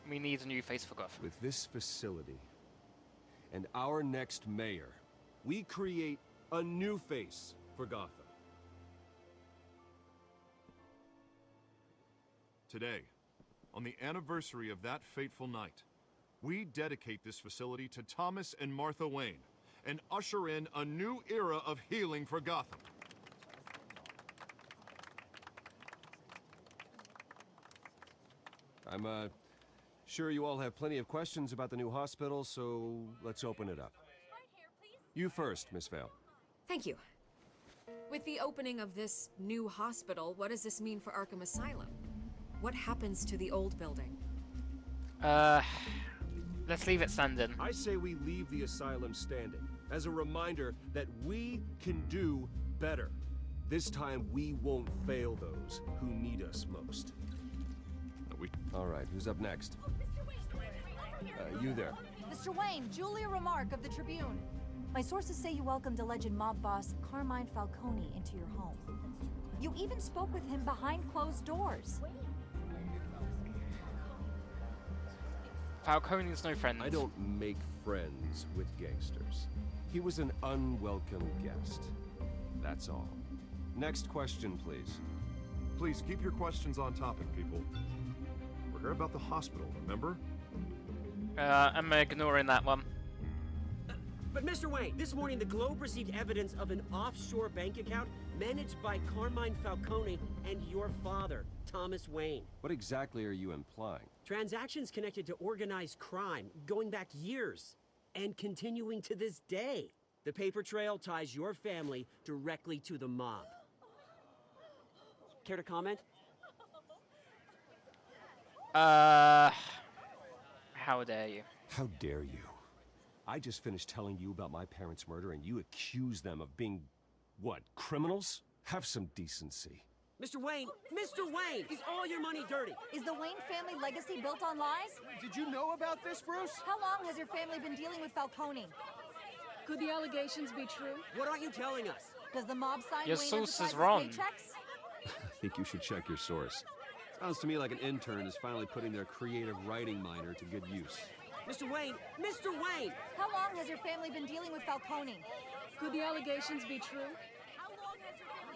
[SPEAKER 2] We need a new face for Gotham.
[SPEAKER 1] With this facility and our next mayor, we create a new face for Gotham.
[SPEAKER 8] Today, on the anniversary of that fateful night, we dedicate this facility to Thomas and Martha Wayne and usher in a new era of healing for Gotham.
[SPEAKER 1] I'm sure you all have plenty of questions about the new hospital, so let's open it up. You first, Miss Vale.
[SPEAKER 13] Thank you. With the opening of this new hospital, what does this mean for Arkham Asylum? What happens to the old building?
[SPEAKER 2] Let's leave it standing.
[SPEAKER 1] I say we leave the asylum standing, as a reminder that we can do better. This time we won't fail those who need us most. All right, who's up next? You there.
[SPEAKER 18] Mr. Wayne, Julia Remark of the Tribune. My sources say you welcomed alleged mob boss Carmine Falcone into your home. You even spoke with him behind closed doors.
[SPEAKER 2] Falcone's no friend.
[SPEAKER 1] I don't make friends with gangsters. He was an unwelcome guest. That's all. Next question, please.
[SPEAKER 8] Please keep your questions on topic, people. We're here about the hospital, remember?
[SPEAKER 2] I'm ignoring that one.
[SPEAKER 17] But Mr. Wayne, this morning the Globe received evidence of an offshore bank account managed by Carmine Falcone and your father, Thomas Wayne.
[SPEAKER 1] What exactly are you implying?
[SPEAKER 17] Transactions connected to organized crime, going back years, and continuing to this day. The paper trail ties your family directly to the mob. Care to comment?
[SPEAKER 2] How dare you?
[SPEAKER 1] How dare you? I just finished telling you about my parents' murder and you accuse them of being, what, criminals? Have some decency.
[SPEAKER 17] Mr. Wayne! Mr. Wayne! Is all your money dirty?
[SPEAKER 18] Is the Wayne family legacy built on lies?
[SPEAKER 9] Did you know about this, Bruce?
[SPEAKER 18] How long has your family been dealing with Falcone? Could the allegations be true?
[SPEAKER 17] What aren't you telling us?
[SPEAKER 18] Does the mob sign
[SPEAKER 2] Your
[SPEAKER 18] Wayne
[SPEAKER 2] source is
[SPEAKER 18] Enterprises
[SPEAKER 2] wrong.
[SPEAKER 18] paychecks?
[SPEAKER 1] I think you should check your source. Sounds to me like an intern is finally putting their creative writing minor to good use.
[SPEAKER 17] Mr. Wayne! Mr. Wayne!
[SPEAKER 18] How long has your family been dealing with Falcone? Could the allegations be true?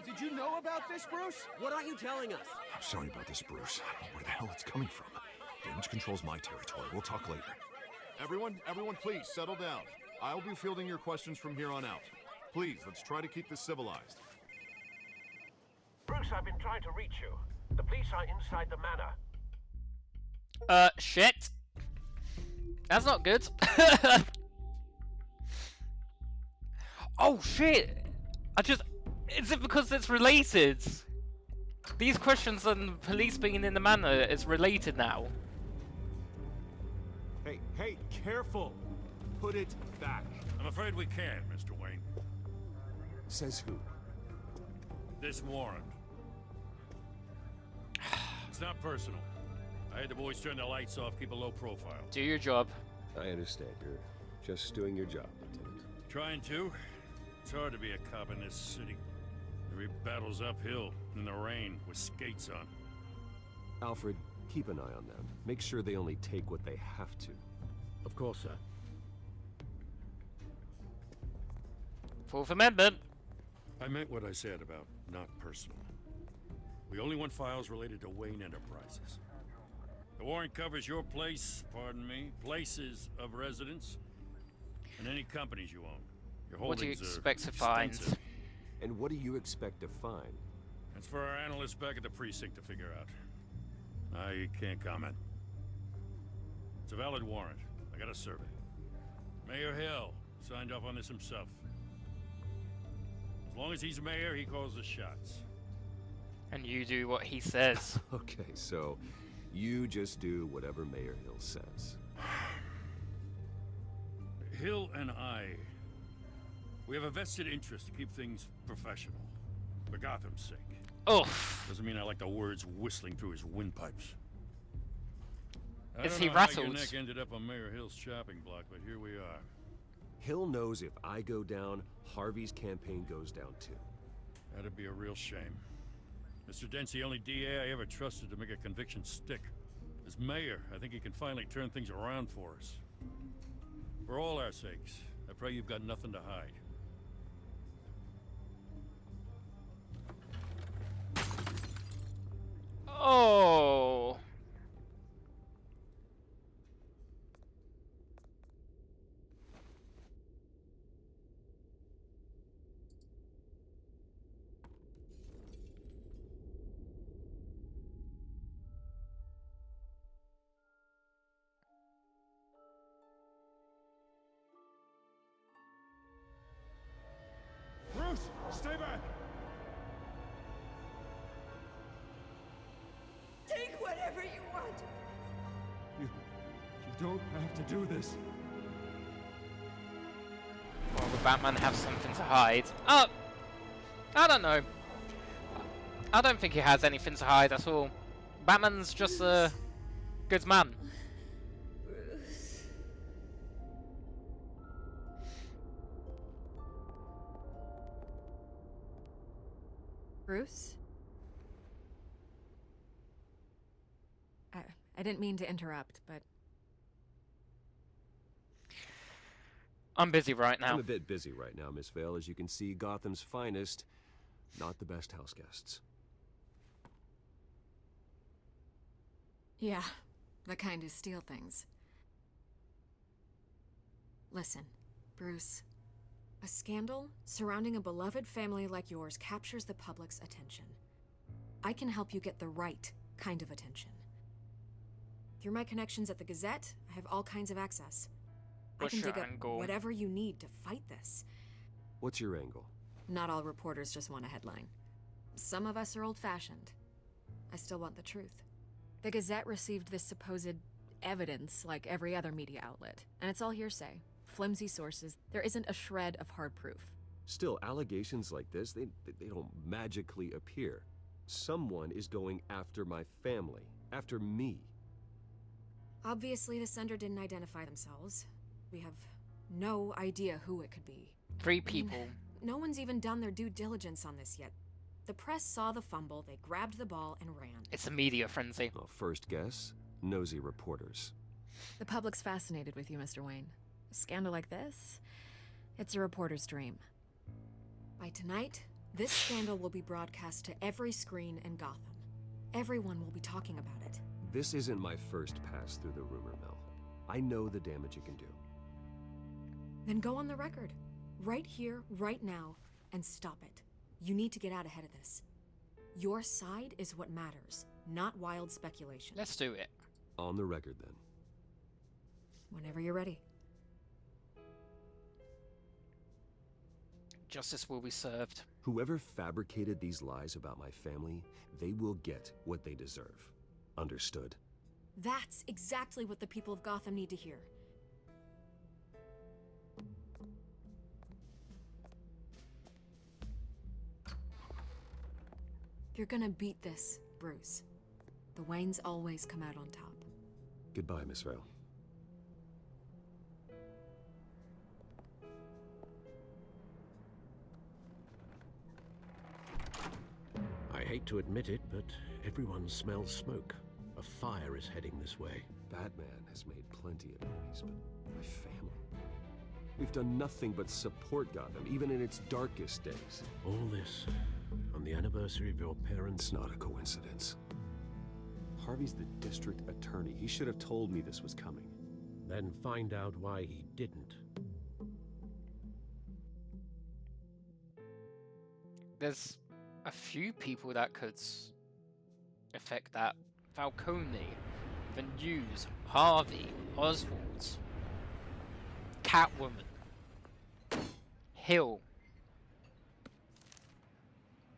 [SPEAKER 9] Did you know about this, Bruce?
[SPEAKER 17] What aren't you telling us?
[SPEAKER 8] I'm sorry about this, Bruce. I don't know where the hell it's coming from. Damage control's my territory. We'll talk later. Everyone, please, settle down. I'll be fielding your questions from here on out. Please, let's try to keep this civilized.
[SPEAKER 6] Bruce, I've been trying to reach you. The police are inside the manor.
[SPEAKER 2] Shit. That's not good. Oh, shit. Is it because it's related? These questions on police being in the manor is related now.
[SPEAKER 1] Hey, careful. Put it back.
[SPEAKER 11] I'm afraid we can't, Mr. Wayne.
[SPEAKER 1] Says who?
[SPEAKER 11] This warrant. It's not personal. I had the boys turn the lights off, keep a low profile.
[SPEAKER 2] Do your job.
[SPEAKER 1] I understand. You're just doing your job, Lieutenant.
[SPEAKER 11] Trying to. It's hard to be a cop in this city. Every battle's uphill, in the rain, with skates on.
[SPEAKER 1] Alfred, keep an eye on them. Make sure they only take what they have to.
[SPEAKER 6] Of course, sir.
[SPEAKER 2] Fourth Amendment.
[SPEAKER 11] I meant what I said about not personal. We only want files related to Wayne Enterprises. The warrant covers your place, pardon me, places of residence, and any companies you own. Your
[SPEAKER 2] What do you
[SPEAKER 11] holdings are
[SPEAKER 2] expect to find?
[SPEAKER 11] extensive.
[SPEAKER 1] And what do you expect to find?
[SPEAKER 11] That's for our analysts back at the precinct to figure out. I can't comment. It's a valid warrant. I gotta serve it. Mayor Hill signed off on this himself. As long as he's mayor, he calls the shots.
[SPEAKER 2] And you do what he says.
[SPEAKER 1] Okay, so you just do whatever Mayor Hill says.
[SPEAKER 11] Hill and I, we have a vested interest to keep things professional. For Gotham's sake.
[SPEAKER 2] Oh.
[SPEAKER 11] Doesn't mean I like the words whistling through his windpipes. I
[SPEAKER 2] Is
[SPEAKER 11] don't
[SPEAKER 2] he
[SPEAKER 11] know how
[SPEAKER 2] rattled?
[SPEAKER 11] your neck ended up on Mayor Hill's chopping block, but here we are.
[SPEAKER 1] Hill knows if I go down, Harvey's campaign goes down too.
[SPEAKER 11] That'd be a real shame. Mr. Dent's the only DA I ever trusted to make a conviction stick. As mayor, I think he can finally turn things around for us. For all our sakes, I pray you've got nothing to hide.
[SPEAKER 2] Oh.
[SPEAKER 8] Bruce, stay back!
[SPEAKER 12] Take whatever you want.
[SPEAKER 8] You don't have to do this.
[SPEAKER 2] Well, the Batman have something to hide. Oh, I don't know. I don't think he has anything to hide at all. Batman's just a good man.
[SPEAKER 13] Bruce? I didn't mean to interrupt, but...
[SPEAKER 2] I'm busy right now.
[SPEAKER 1] I'm a bit busy right now, Miss Vale. As you can see, Gotham's finest, not the best house guests.
[SPEAKER 13] Yeah, the kind who steal things. Listen, Bruce. A scandal surrounding a beloved family like yours captures the public's attention. I can help you get the right kind of attention. Through my connections at the Gazette, I have all kinds of access. I can dig up whatever you need to fight this.
[SPEAKER 1] What's your angle?
[SPEAKER 13] Not all reporters just want a headline. Some of us are old-fashioned. I still want the truth. The Gazette received this supposed evidence like every other media outlet, and it's all hearsay. Flimsy sources. There isn't a shred of hard proof.
[SPEAKER 1] Still, allegations like this, they don't magically appear. Someone is going after my family, after me.
[SPEAKER 13] Obviously, the sender didn't identify themselves. We have no idea who it could be.
[SPEAKER 2] 3 people.
[SPEAKER 13] No one's even done their due diligence on this yet. The press saw the fumble, they grabbed the ball and ran.
[SPEAKER 2] It's a media frenzy.
[SPEAKER 1] Well, first guess, nosy reporters.
[SPEAKER 13] The public's fascinated with you, Mr. Wayne. A scandal like this, it's a reporter's dream. By tonight, this scandal will be broadcast to every screen in Gotham. Everyone will be talking about it.
[SPEAKER 1] This isn't my first pass through the rumor mill. I know the damage it can do.
[SPEAKER 13] Then go on the record. Right here, right now, and stop it. You need to get out ahead of this. Your side is what matters, not wild speculation.
[SPEAKER 2] Let's do it.
[SPEAKER 1] On the record, then.
[SPEAKER 13] Whenever you're ready.
[SPEAKER 2] Justice will be served.
[SPEAKER 1] Whoever fabricated these lies about my family, they will get what they deserve. Understood?
[SPEAKER 13] That's exactly what the people of Gotham need to hear. You're gonna beat this, Bruce. The Waynes always come out on top.
[SPEAKER 1] Goodbye, Miss Vale.
[SPEAKER 6] I hate to admit it, but everyone smells smoke. A fire is heading this way.
[SPEAKER 1] Batman has made plenty of enemies, but my family... We've done nothing but support Gotham, even in its darkest days.
[SPEAKER 6] All this on the anniversary of your parents'
[SPEAKER 1] It's not a coincidence. Harvey's the district attorney. He should have told me this was coming.
[SPEAKER 6] Then find out why he didn't.
[SPEAKER 2] There's a few people that could affect that. Falcone, the News, Harvey, Oswald, Catwoman, Hill.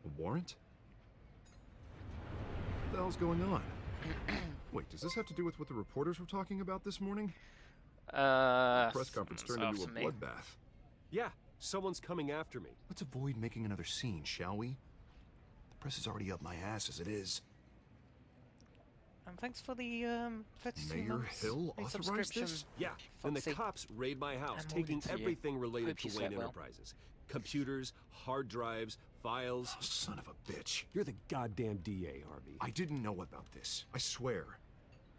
[SPEAKER 8] A warrant? What the hell's going on? Wait, does this have to do with what the reporters were talking about this morning? The press conference turned into a bloodbath.
[SPEAKER 1] Yeah, someone's coming after me.
[SPEAKER 8] Let's avoid making another scene, shall we? The press is already up my ass as it is.
[SPEAKER 2] And thanks for the 32
[SPEAKER 8] Mayor
[SPEAKER 2] months
[SPEAKER 8] Hill
[SPEAKER 2] a
[SPEAKER 8] authorized
[SPEAKER 2] subscription.
[SPEAKER 8] this?
[SPEAKER 1] Yeah, then the
[SPEAKER 2] Foxy.
[SPEAKER 1] cops raid my house,
[SPEAKER 2] I'm
[SPEAKER 1] taking
[SPEAKER 2] holding to you.
[SPEAKER 1] everything related
[SPEAKER 2] Hope
[SPEAKER 1] to
[SPEAKER 2] you
[SPEAKER 1] Wayne
[SPEAKER 2] slept well.
[SPEAKER 1] Enterprises. Computers, hard drives, files.
[SPEAKER 8] Oh, son of a bitch.
[SPEAKER 1] You're the goddamn DA, Harvey.
[SPEAKER 8] I didn't know about this. I swear.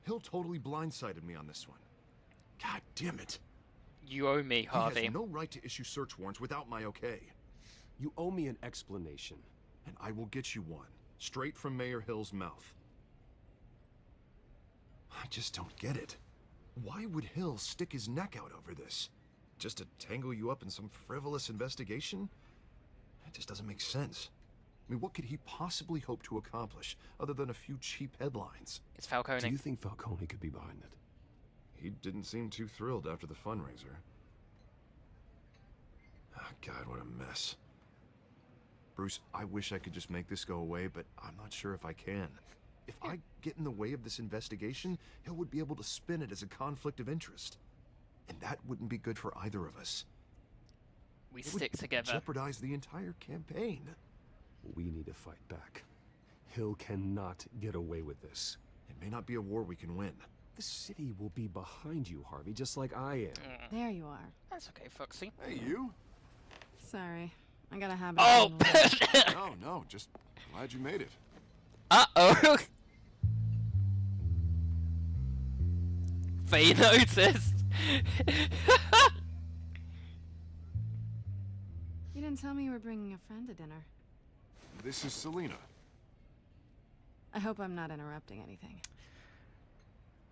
[SPEAKER 8] Hill totally blindsided me on this one. God damn it.
[SPEAKER 2] You owe me, Harvey.
[SPEAKER 8] He has no right to issue search warrants without my okay.
[SPEAKER 1] You owe me an explanation.
[SPEAKER 8] And I will get you one. Straight from Mayor Hill's mouth. I just don't get it. Why would Hill stick his neck out over this? Just to tangle you up in some frivolous investigation? That just doesn't make sense. I mean, what could he possibly hope to accomplish other than a few cheap headlines?
[SPEAKER 2] It's Falcone.
[SPEAKER 1] Do you think Falcone could be behind it?
[SPEAKER 8] He didn't seem too thrilled after the fundraiser. Oh, God, what a mess. Bruce, I wish I could just make this go away, but I'm not sure if I can. If I get in the way of this investigation, Hill would be able to spin it as a conflict of interest. And that wouldn't be good for either of us.
[SPEAKER 2] We
[SPEAKER 8] It
[SPEAKER 2] stick
[SPEAKER 8] would
[SPEAKER 2] together.
[SPEAKER 8] jeopardize the entire campaign.
[SPEAKER 1] We need to fight back. Hill cannot get away with this.
[SPEAKER 8] It may not be a war we can win.
[SPEAKER 1] The city will be behind you, Harvey, just like I am.
[SPEAKER 7] There you are.
[SPEAKER 2] That's okay, Foxy.
[SPEAKER 8] Hey, you?
[SPEAKER 7] Sorry. I got a habit.
[SPEAKER 2] Oh!
[SPEAKER 8] No, no, just glad you made it.
[SPEAKER 2] Uh-oh! They noticed!
[SPEAKER 7] You didn't tell me you were bringing a friend to dinner.
[SPEAKER 8] This is Selena.
[SPEAKER 7] I hope I'm not interrupting anything.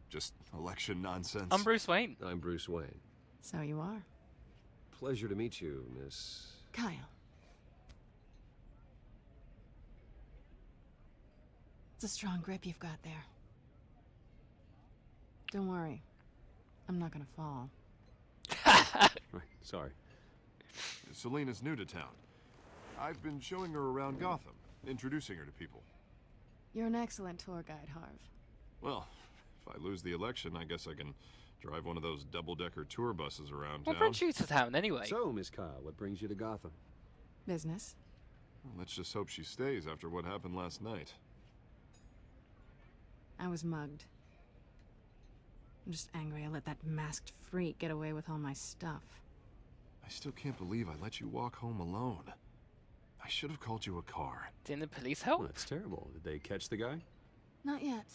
[SPEAKER 8] Just election nonsense.
[SPEAKER 2] I'm Bruce Wayne.
[SPEAKER 1] I'm Bruce Wayne.
[SPEAKER 7] So you are.
[SPEAKER 1] Pleasure to meet you, Miss...
[SPEAKER 7] Kyle. It's a strong grip you've got there. Don't worry. I'm not gonna fall.
[SPEAKER 1] Right, sorry.
[SPEAKER 8] Selena's new to town. I've been showing her around Gotham, introducing her to people.
[SPEAKER 7] You're an excellent tour guide, Harv.
[SPEAKER 8] Well, if I lose the election, I guess I can drive one of those double-decker tour buses around
[SPEAKER 2] What
[SPEAKER 8] town.
[SPEAKER 2] brought you to town, anyway?
[SPEAKER 1] So, Miss Kyle, what brings you to Gotham?
[SPEAKER 7] Business.
[SPEAKER 8] Well, let's just hope she stays after what happened last night.
[SPEAKER 7] I was mugged. I'm just angry I let that masked freak get away with all my stuff.
[SPEAKER 8] I still can't believe I let you walk home alone. I should have called you a car.
[SPEAKER 2] Didn't the police help?
[SPEAKER 1] Well, that's terrible. Did they catch the guy?
[SPEAKER 7] Not yet.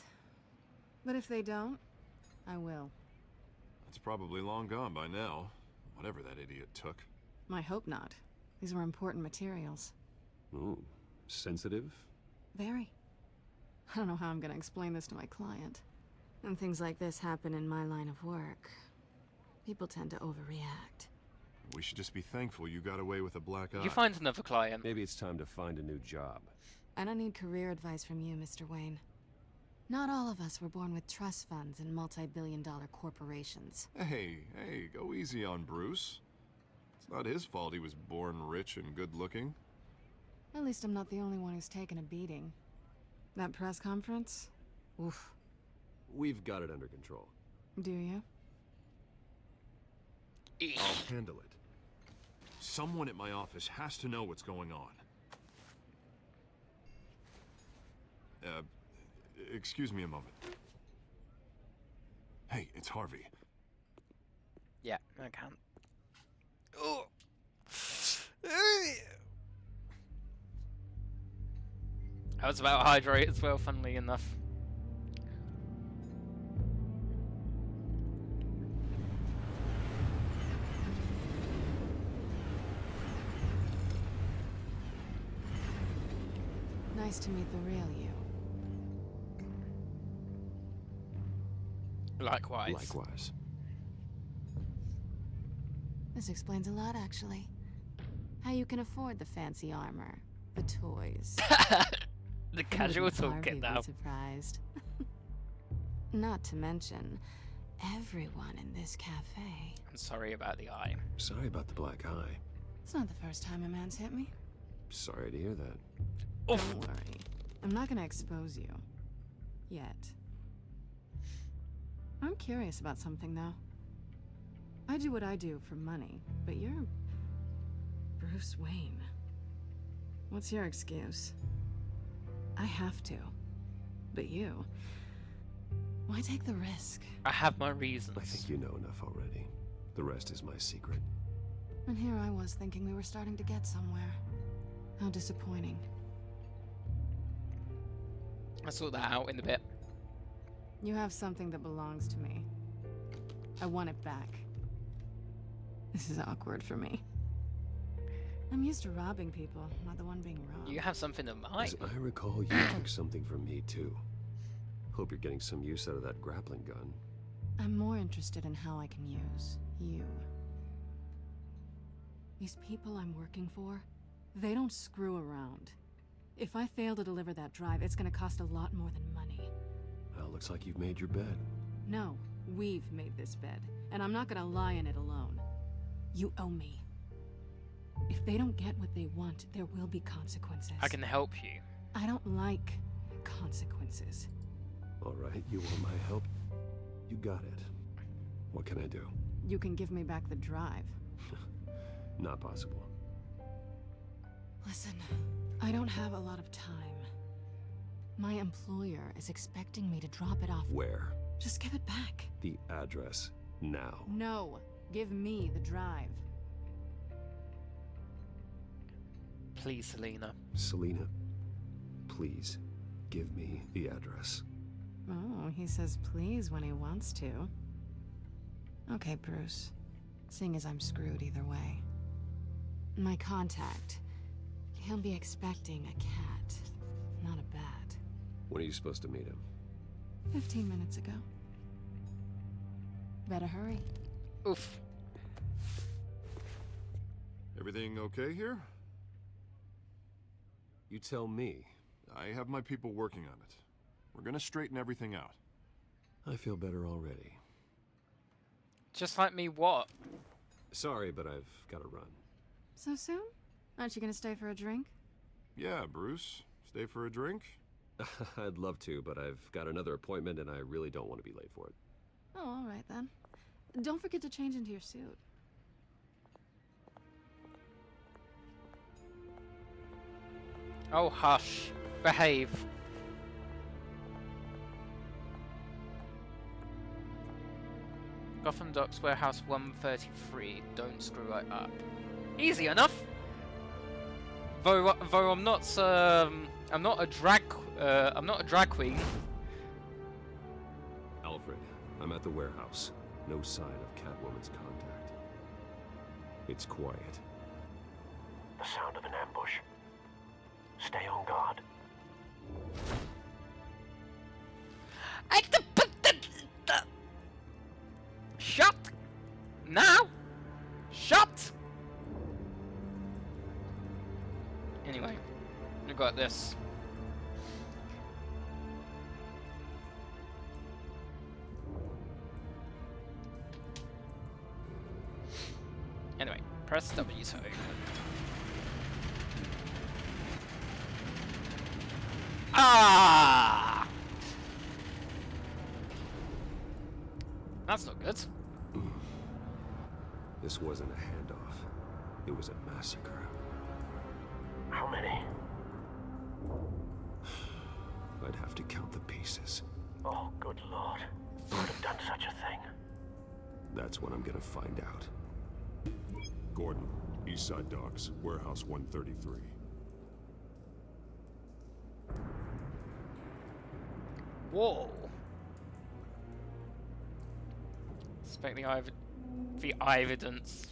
[SPEAKER 7] But if they don't, I will.
[SPEAKER 8] It's probably long gone by now, whatever that idiot took.
[SPEAKER 7] I hope not. These were important materials.
[SPEAKER 1] Ooh, sensitive?
[SPEAKER 7] Very. I don't know how I'm gonna explain this to my client. And things like this happen in my line of work. People tend to overreact.
[SPEAKER 8] We should just be thankful you got away with a black eye.
[SPEAKER 2] You find another client.
[SPEAKER 1] Maybe it's time to find a new job.
[SPEAKER 7] I don't need career advice from you, Mr. Wayne. Not all of us were born with trust funds and multi-billion-dollar corporations.
[SPEAKER 8] Hey, go easy on Bruce. It's not his fault he was born rich and good-looking.
[SPEAKER 7] At least I'm not the only one who's taken a beating. That press conference? Oof.
[SPEAKER 1] We've got it under control.
[SPEAKER 7] Do you?
[SPEAKER 8] I'll handle it. Someone at my office has to know what's going on. Excuse me a moment. Hey, it's Harvey.
[SPEAKER 2] Yeah, I can't. Oh. I was about to hydrate as well, funnily enough.
[SPEAKER 7] Nice to meet the real you.
[SPEAKER 2] Likewise.
[SPEAKER 1] Likewise.
[SPEAKER 7] This explains a lot, actually. How you can afford the fancy armor, the toys.
[SPEAKER 2] The casual toolkit now.
[SPEAKER 7] Be surprised. Not to mention, everyone in this cafe.
[SPEAKER 2] I'm sorry about the eye.
[SPEAKER 1] Sorry about the black eye.
[SPEAKER 7] It's not the first time a man's hit me.
[SPEAKER 1] Sorry to hear that.
[SPEAKER 7] Don't worry. I'm not gonna expose you. Yet. I'm curious about something, though. I do what I do for money, but you're... Bruce Wayne. What's your excuse? I have to. But you... Why take the risk?
[SPEAKER 2] I have my reasons.
[SPEAKER 1] I think you know enough already. The rest is my secret.
[SPEAKER 7] And here I was thinking we were starting to get somewhere. How disappointing.
[SPEAKER 2] I sort that out in a bit.
[SPEAKER 7] You have something that belongs to me. I want it back. This is awkward for me. I'm used to robbing people, not the one being robbed.
[SPEAKER 2] You have something of mine.
[SPEAKER 1] As I recall, you took something from me too. Hope you're getting some use out of that grappling gun.
[SPEAKER 7] I'm more interested in how I can use you. These people I'm working for, they don't screw around. If I fail to deliver that drive, it's gonna cost a lot more than money.
[SPEAKER 1] Well, looks like you've made your bed.
[SPEAKER 7] No, we've made this bed, and I'm not gonna lie in it alone. You owe me. If they don't get what they want, there will be consequences.
[SPEAKER 2] I can help you.
[SPEAKER 7] I don't like consequences.
[SPEAKER 1] All right, you want my help? You got it. What can I do?
[SPEAKER 7] You can give me back the drive.
[SPEAKER 1] Not possible.
[SPEAKER 7] Listen, I don't have a lot of time. My employer is expecting me to drop it off.
[SPEAKER 1] Where?
[SPEAKER 7] Just give it back.
[SPEAKER 1] The address, now.
[SPEAKER 7] No, give me the drive.
[SPEAKER 2] Please, Selena.
[SPEAKER 1] Selena, please, give me the address.
[SPEAKER 7] Oh, he says please when he wants to. Okay, Bruce. Seeing as I'm screwed either way. My contact. He'll be expecting a cat, not a bat.
[SPEAKER 1] When are you supposed to meet him?
[SPEAKER 7] 15 minutes ago. Better hurry.
[SPEAKER 2] Oof.
[SPEAKER 8] Everything okay here?
[SPEAKER 1] You tell me.
[SPEAKER 8] I have my people working on it. We're gonna straighten everything out.
[SPEAKER 1] I feel better already.
[SPEAKER 2] Just like me, what?
[SPEAKER 1] Sorry, but I've got to run.
[SPEAKER 7] So soon? Aren't you gonna stay for a drink?
[SPEAKER 8] Yeah, Bruce. Stay for a drink?
[SPEAKER 1] I'd love to, but I've got another appointment and I really don't want to be late for it.
[SPEAKER 7] Oh, all right then. Don't forget to change into your suit.
[SPEAKER 2] Oh, hush. Behave. Gotham Docks Warehouse 133. Don't screw it up. Easy enough. Though I'm not a drag queen.
[SPEAKER 1] Alfred, I'm at the warehouse. No sign of Catwoman's contact. It's quiet.
[SPEAKER 3] The sound of an ambush. Stay on guard.
[SPEAKER 2] Shut! Now! Shut! Anyway, we got this. Anyway, press W to open. Ah! That's not good.
[SPEAKER 1] This wasn't a handoff. It was a massacre.
[SPEAKER 3] How many?
[SPEAKER 1] I'd have to count the pieces.
[SPEAKER 3] Oh, good lord. Who would have done such a thing?
[SPEAKER 1] That's what I'm gonna find out.
[SPEAKER 4] Gordon, Eastside Docks, Warehouse 133.
[SPEAKER 2] Whoa. Expect the evidence.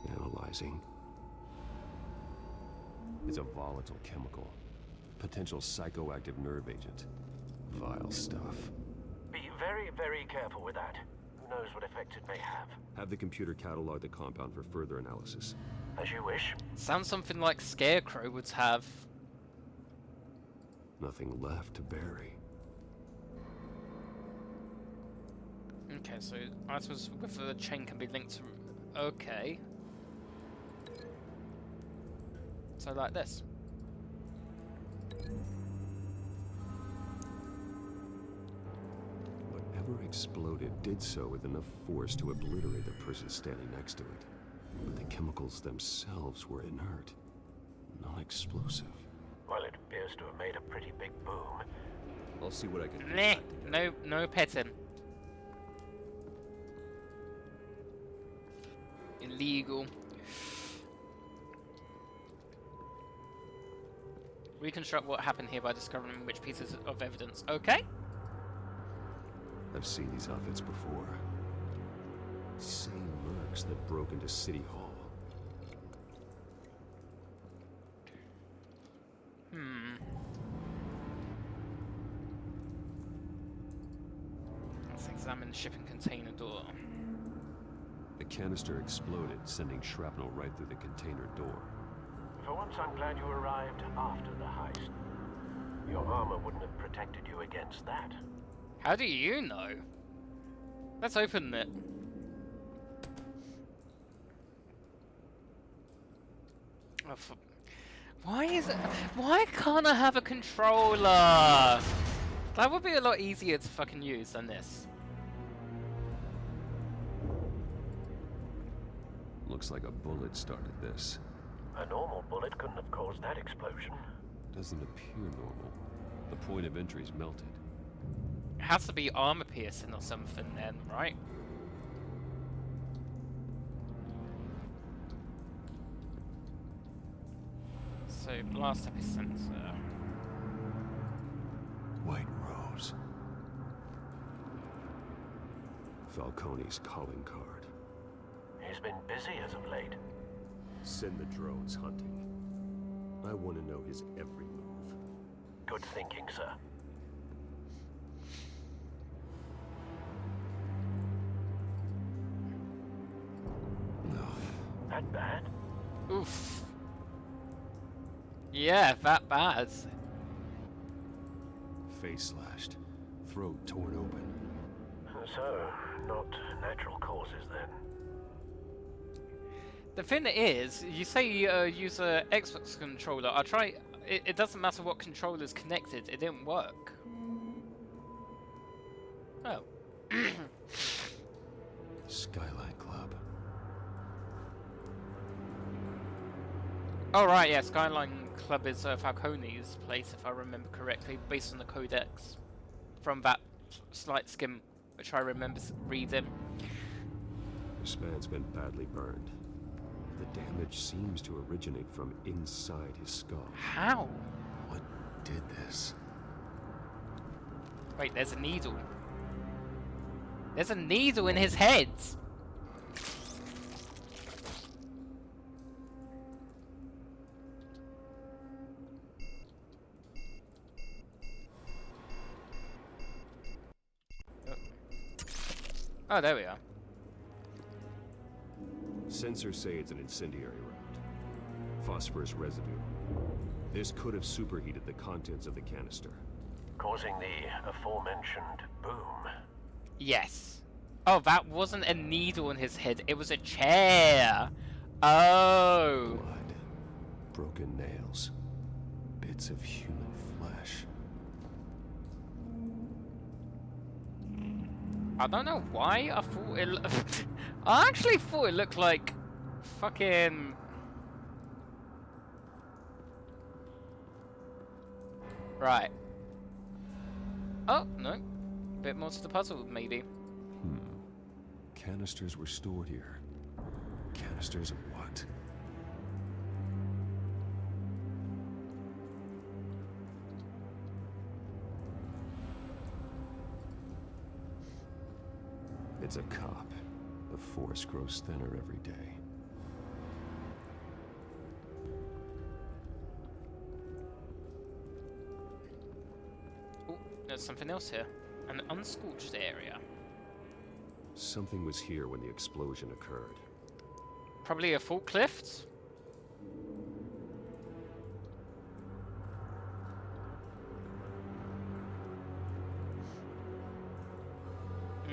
[SPEAKER 1] Analyzing. It's a volatile chemical. Potential psychoactive nerve agent. Vile stuff.
[SPEAKER 3] Be very, very careful with that. Who knows what effect it may have.
[SPEAKER 1] Have the computer catalog the compound for further analysis.
[SPEAKER 3] As you wish.
[SPEAKER 2] Sounds something like Scarecrow would have.
[SPEAKER 1] Nothing left to bury.
[SPEAKER 2] Okay, so items with the chain can be linked to... Okay. So like this.
[SPEAKER 1] Whatever exploded did so with enough force to obliterate the person standing next to it. But the chemicals themselves were inert, non-explosive.
[SPEAKER 3] Well, it
[SPEAKER 6] appears to have made a pretty big boom.
[SPEAKER 1] I'll see what I can do.
[SPEAKER 2] Nah, no petting. Illegal. Reconstruct what happened here by discovering which pieces of evidence. Okay.
[SPEAKER 1] I've seen these outfits before. Same mercs that broke into City Hall.
[SPEAKER 2] Let's examine the shipping container door.
[SPEAKER 1] The canister exploded, sending shrapnel right through the container door.
[SPEAKER 6] For once, I'm glad you arrived after the heist. Your armor wouldn't have protected you against that.
[SPEAKER 2] How do you know? Let's open it. Oh, why can't I have a controller? That would be a lot easier to fucking use than this.
[SPEAKER 1] Looks like a bullet started this.
[SPEAKER 6] A normal bullet couldn't have caused that explosion.
[SPEAKER 1] Doesn't appear normal. The point of entry's melted.
[SPEAKER 2] It has to be armor piercing or something then, right? So, blast epicenter.
[SPEAKER 1] White Rose. Falcone's calling card.
[SPEAKER 6] He's been busy as of late.
[SPEAKER 1] Send the drones hunting. I want to know his every move.
[SPEAKER 6] Good thinking, sir. That bad?
[SPEAKER 2] Oof. Yeah, that bad.
[SPEAKER 1] Face slashed. Throat torn open.
[SPEAKER 6] So, not natural causes then.
[SPEAKER 2] The thing is, you say you use a Xbox controller. I'll try. It doesn't matter what controller's connected. It didn't work. Oh.
[SPEAKER 1] Skyline Club.
[SPEAKER 2] Oh right, yeah. Skyline Club is Falcone's place, if I remember correctly, based on the codex from that slight skim, which I remember reading.
[SPEAKER 1] This man's been badly burned. The damage seems to originate from inside his skull.
[SPEAKER 2] How?
[SPEAKER 1] What did this?
[SPEAKER 2] Wait, there's a needle. There's a needle in his head! Oh, there we are.
[SPEAKER 1] Sensors say it's an incendiary round. Phosphorus residue. This could have superheated the contents of the canister.
[SPEAKER 6] Causing the aforementioned boom.
[SPEAKER 2] Yes. Oh, that wasn't a needle in his head. It was a chair. Oh.
[SPEAKER 1] Blood. Broken nails. Bits of human flesh.
[SPEAKER 2] I don't know why I thought it... I actually thought it looked like fucking... Right. Oh, no. Bit more to the puzzle, maybe.
[SPEAKER 1] Canisters were stored here. Canisters of what? It's a cop. The force grows thinner every day.
[SPEAKER 2] Oh, there's something else here. An unscorched area.
[SPEAKER 1] Something was here when the explosion occurred.
[SPEAKER 2] Probably a forklift?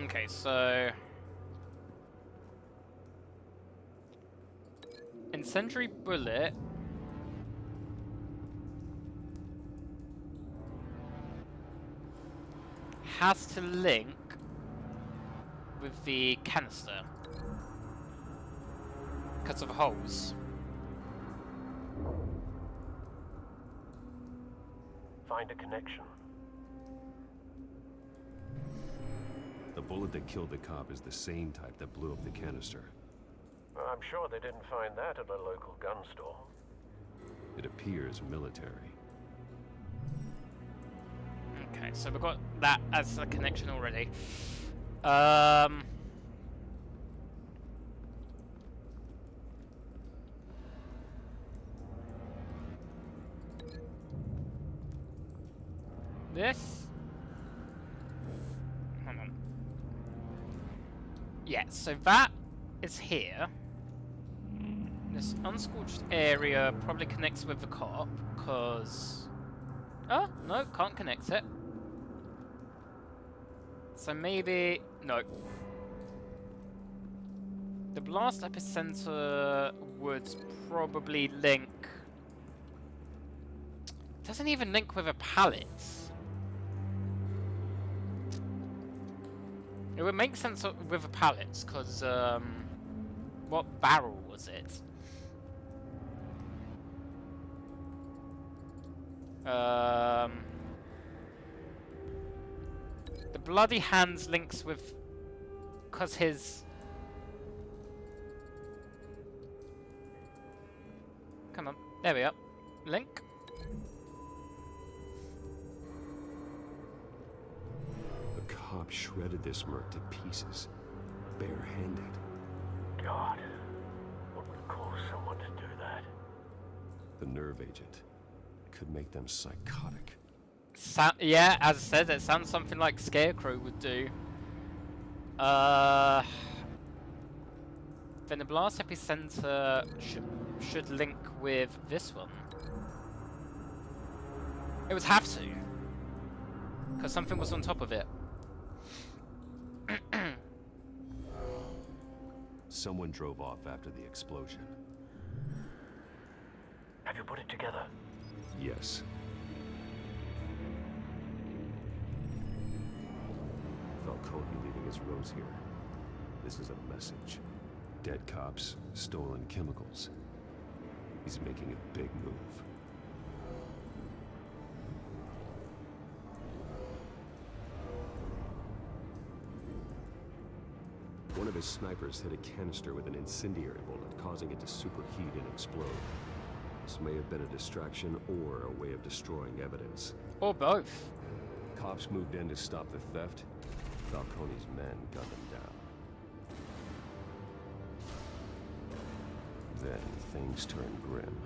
[SPEAKER 2] Okay, so... Incendiary bullet... has to link with the canister because of holes.
[SPEAKER 6] find a connection.
[SPEAKER 1] The bullet that killed the cop is the same type that blew up the canister.
[SPEAKER 6] I'm sure they didn't find that at a local gun store.
[SPEAKER 1] It appears military.
[SPEAKER 2] Okay, so we've got that as a connection already. This? Hold on. Yeah, so that is here. This unscorched area probably connects with the cop, because... Oh, no, can't connect it. So maybe... No. The blast epicenter would probably link... Doesn't even link with a pallet. It would make sense with a pallet, because, what barrel was it? The bloody hands links with... Because his... Come on, there we are. Link.
[SPEAKER 1] The cop shredded this merc to pieces, barehanded.
[SPEAKER 6] God, what would cause someone to do that?
[SPEAKER 1] The nerve agent could make them psychotic.
[SPEAKER 2] Yeah, as I said, it sounds something like Scarecrow would do. Then the blast epicenter should link with this one. It would have to, because something was on top of it.
[SPEAKER 1] Someone drove off after the explosion.
[SPEAKER 6] Have you put it together?
[SPEAKER 1] Yes. Falcone leaving his rose here. This is a message. Dead cops, stolen chemicals. He's making a big move. One of his snipers hit a canister with an incendiary bullet, causing it to superheat and explode. This may have been a distraction or a way of destroying evidence.
[SPEAKER 2] Or both.
[SPEAKER 1] Cops moved in to stop the theft. Falcone's men gunned them down. Then things turned grim.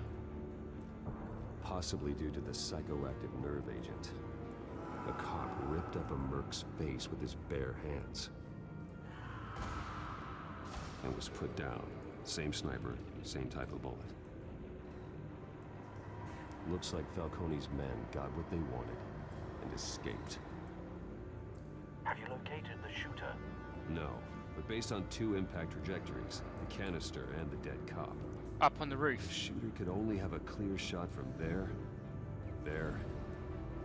[SPEAKER 1] Possibly due to the psychoactive nerve agent. The cop ripped up a merc's face with his bare hands. And was put down. Same sniper, same type of bullet. Looks like Falcone's men got what they wanted and escaped.
[SPEAKER 6] Have you located the shooter?
[SPEAKER 1] No, but based on two impact trajectories, the canister and the dead cop.
[SPEAKER 2] Up on the roof.
[SPEAKER 1] The shooter could only have a clear shot from there,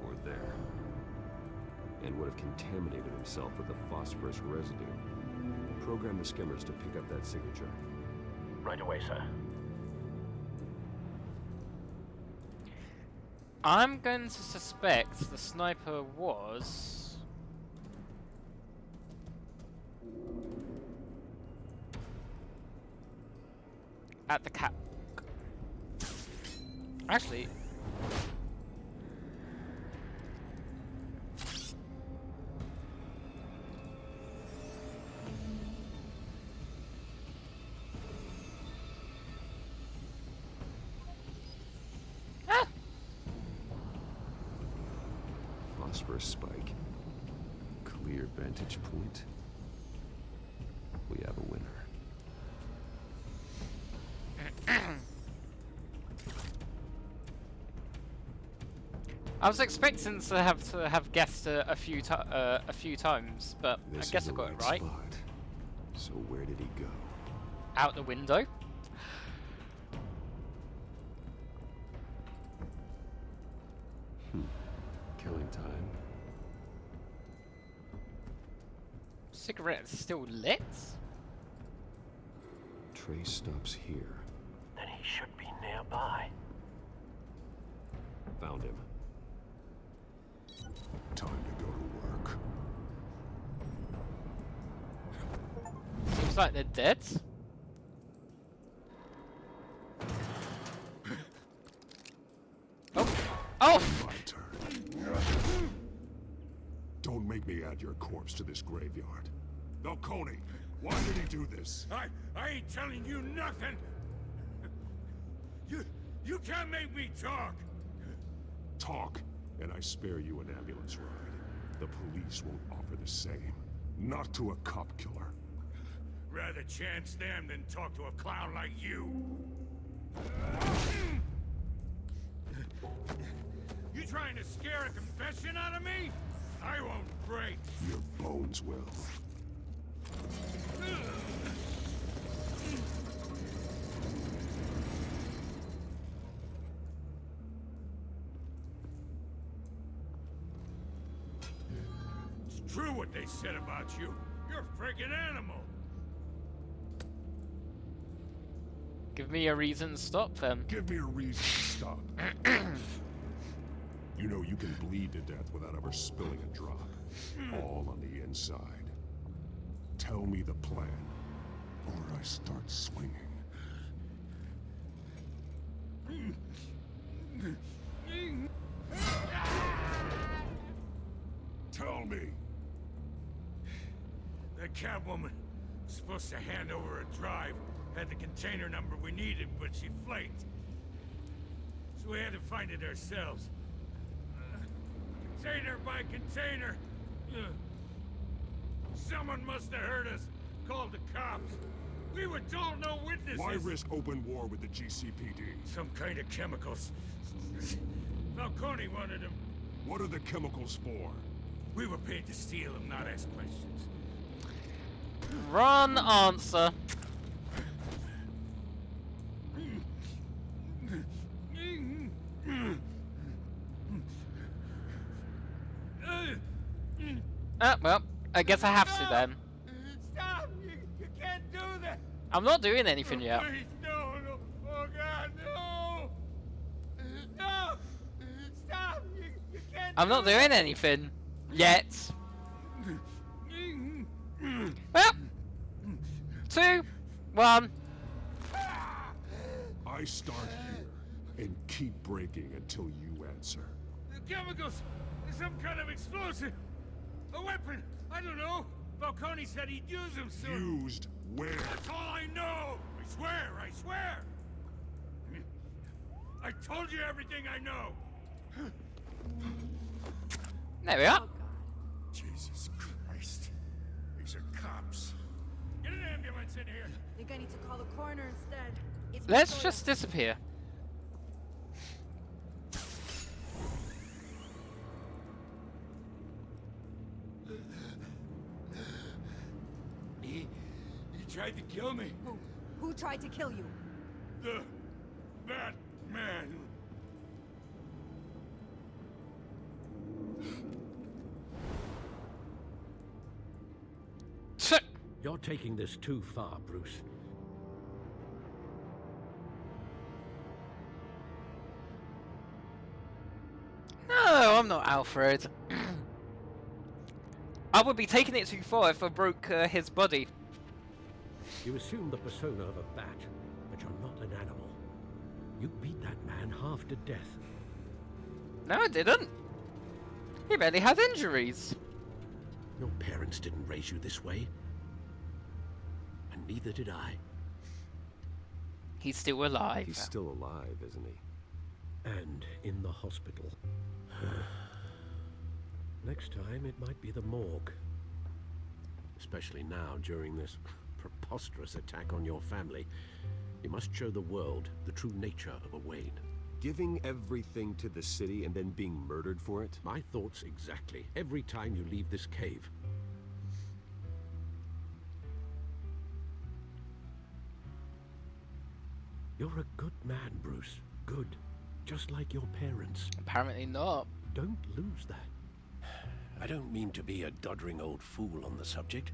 [SPEAKER 1] or there. And would have contaminated himself with the phosphorus residue. Program the skimmers to pick up that signature.
[SPEAKER 6] Right away, sir.
[SPEAKER 2] I'm going to suspect the sniper was... at the cap. Actually...
[SPEAKER 1] Phosphorus spike. Clear vantage point. We have a winner.
[SPEAKER 2] I was expecting to have guessed a few times, but
[SPEAKER 1] This
[SPEAKER 2] I guess
[SPEAKER 1] is
[SPEAKER 2] I
[SPEAKER 1] the
[SPEAKER 2] got it right.
[SPEAKER 1] spot. So where did he go?
[SPEAKER 2] Out the window.
[SPEAKER 1] Killing time.
[SPEAKER 2] Cigarette is still lit?
[SPEAKER 1] Trace stops here.
[SPEAKER 6] Then he should be nearby.
[SPEAKER 1] Found him.
[SPEAKER 2] Seems like they're dead. Oh! Oh!
[SPEAKER 19] My turn. Don't make me add your corpse to this graveyard. Falcone, why did he do this?
[SPEAKER 11] I ain't telling you nothing. You can't make me talk.
[SPEAKER 19] Talk, and I spare you an ambulance ride. The police won't offer the same. Not to a cop killer.
[SPEAKER 11] Rather chance them than talk to a clown like you. You trying to scare a confession out of me? I won't break.
[SPEAKER 19] Your bones will.
[SPEAKER 11] It's true what they said about you. You're a friggin' animal.
[SPEAKER 2] Give me a reason to stop them.
[SPEAKER 19] Give me a reason to stop. You know you can bleed to death without ever spilling a drop. All on the inside. Tell me the plan, or I start swinging. Tell me.
[SPEAKER 11] The Catwoman was supposed to hand over a drive. Had the container number we needed, but she flaked. So we had to find it ourselves. Container by container. Someone must have heard us. Called the cops. We were told no witnesses.
[SPEAKER 19] Why risk open war with the GCPD?
[SPEAKER 11] Some kind of chemicals. Falcone wanted them.
[SPEAKER 19] What are the chemicals for?
[SPEAKER 11] We were paid to steal them, not ask questions.
[SPEAKER 2] Run, answer. Well, I guess I have to then.
[SPEAKER 11] Stop! You can't do that!
[SPEAKER 2] I'm not doing anything yet.
[SPEAKER 11] Please, no! Oh God, no! No! Stop! You can't
[SPEAKER 2] I'm not doing anything yet. Well, 2, 1.
[SPEAKER 19] I start here and keep breaking until you answer.
[SPEAKER 11] The chemicals! Some kind of explosive! A weapon! I don't know! Falcone said he'd use them soon!
[SPEAKER 19] Used where?
[SPEAKER 11] That's all I know! I swear! I swear! I told you everything I know!
[SPEAKER 2] There we are.
[SPEAKER 11] Jesus Christ. These are cops. Get an ambulance in here!
[SPEAKER 18] I think I need to call the coroner instead. It's
[SPEAKER 2] Let's
[SPEAKER 18] Victoria.
[SPEAKER 2] just disappear.
[SPEAKER 11] He tried to kill me.
[SPEAKER 18] Who tried to kill you?
[SPEAKER 11] That man.
[SPEAKER 6] You're taking this too far, Bruce.
[SPEAKER 2] No, I'm not Alfred. I would be taking it too far if I broke his body.
[SPEAKER 6] You assume the persona of a bat, but you're not an animal. You beat that man half to death.
[SPEAKER 2] No, I didn't. He barely has injuries.
[SPEAKER 6] Your parents didn't raise you this way. And neither did I.
[SPEAKER 2] He's still alive.
[SPEAKER 1] He's still alive, isn't he?
[SPEAKER 6] And in the hospital. Next time, it might be the morgue. Especially now, during this preposterous attack on your family. You must show the world the true nature of a Wayne.
[SPEAKER 1] Giving everything to the city and then being murdered for it?
[SPEAKER 6] My thoughts exactly. Every time you leave this cave. You're a good man, Bruce. Good. Just like your parents.
[SPEAKER 2] Apparently not.
[SPEAKER 6] Don't lose that. I don't mean to be a doddering old fool on the subject,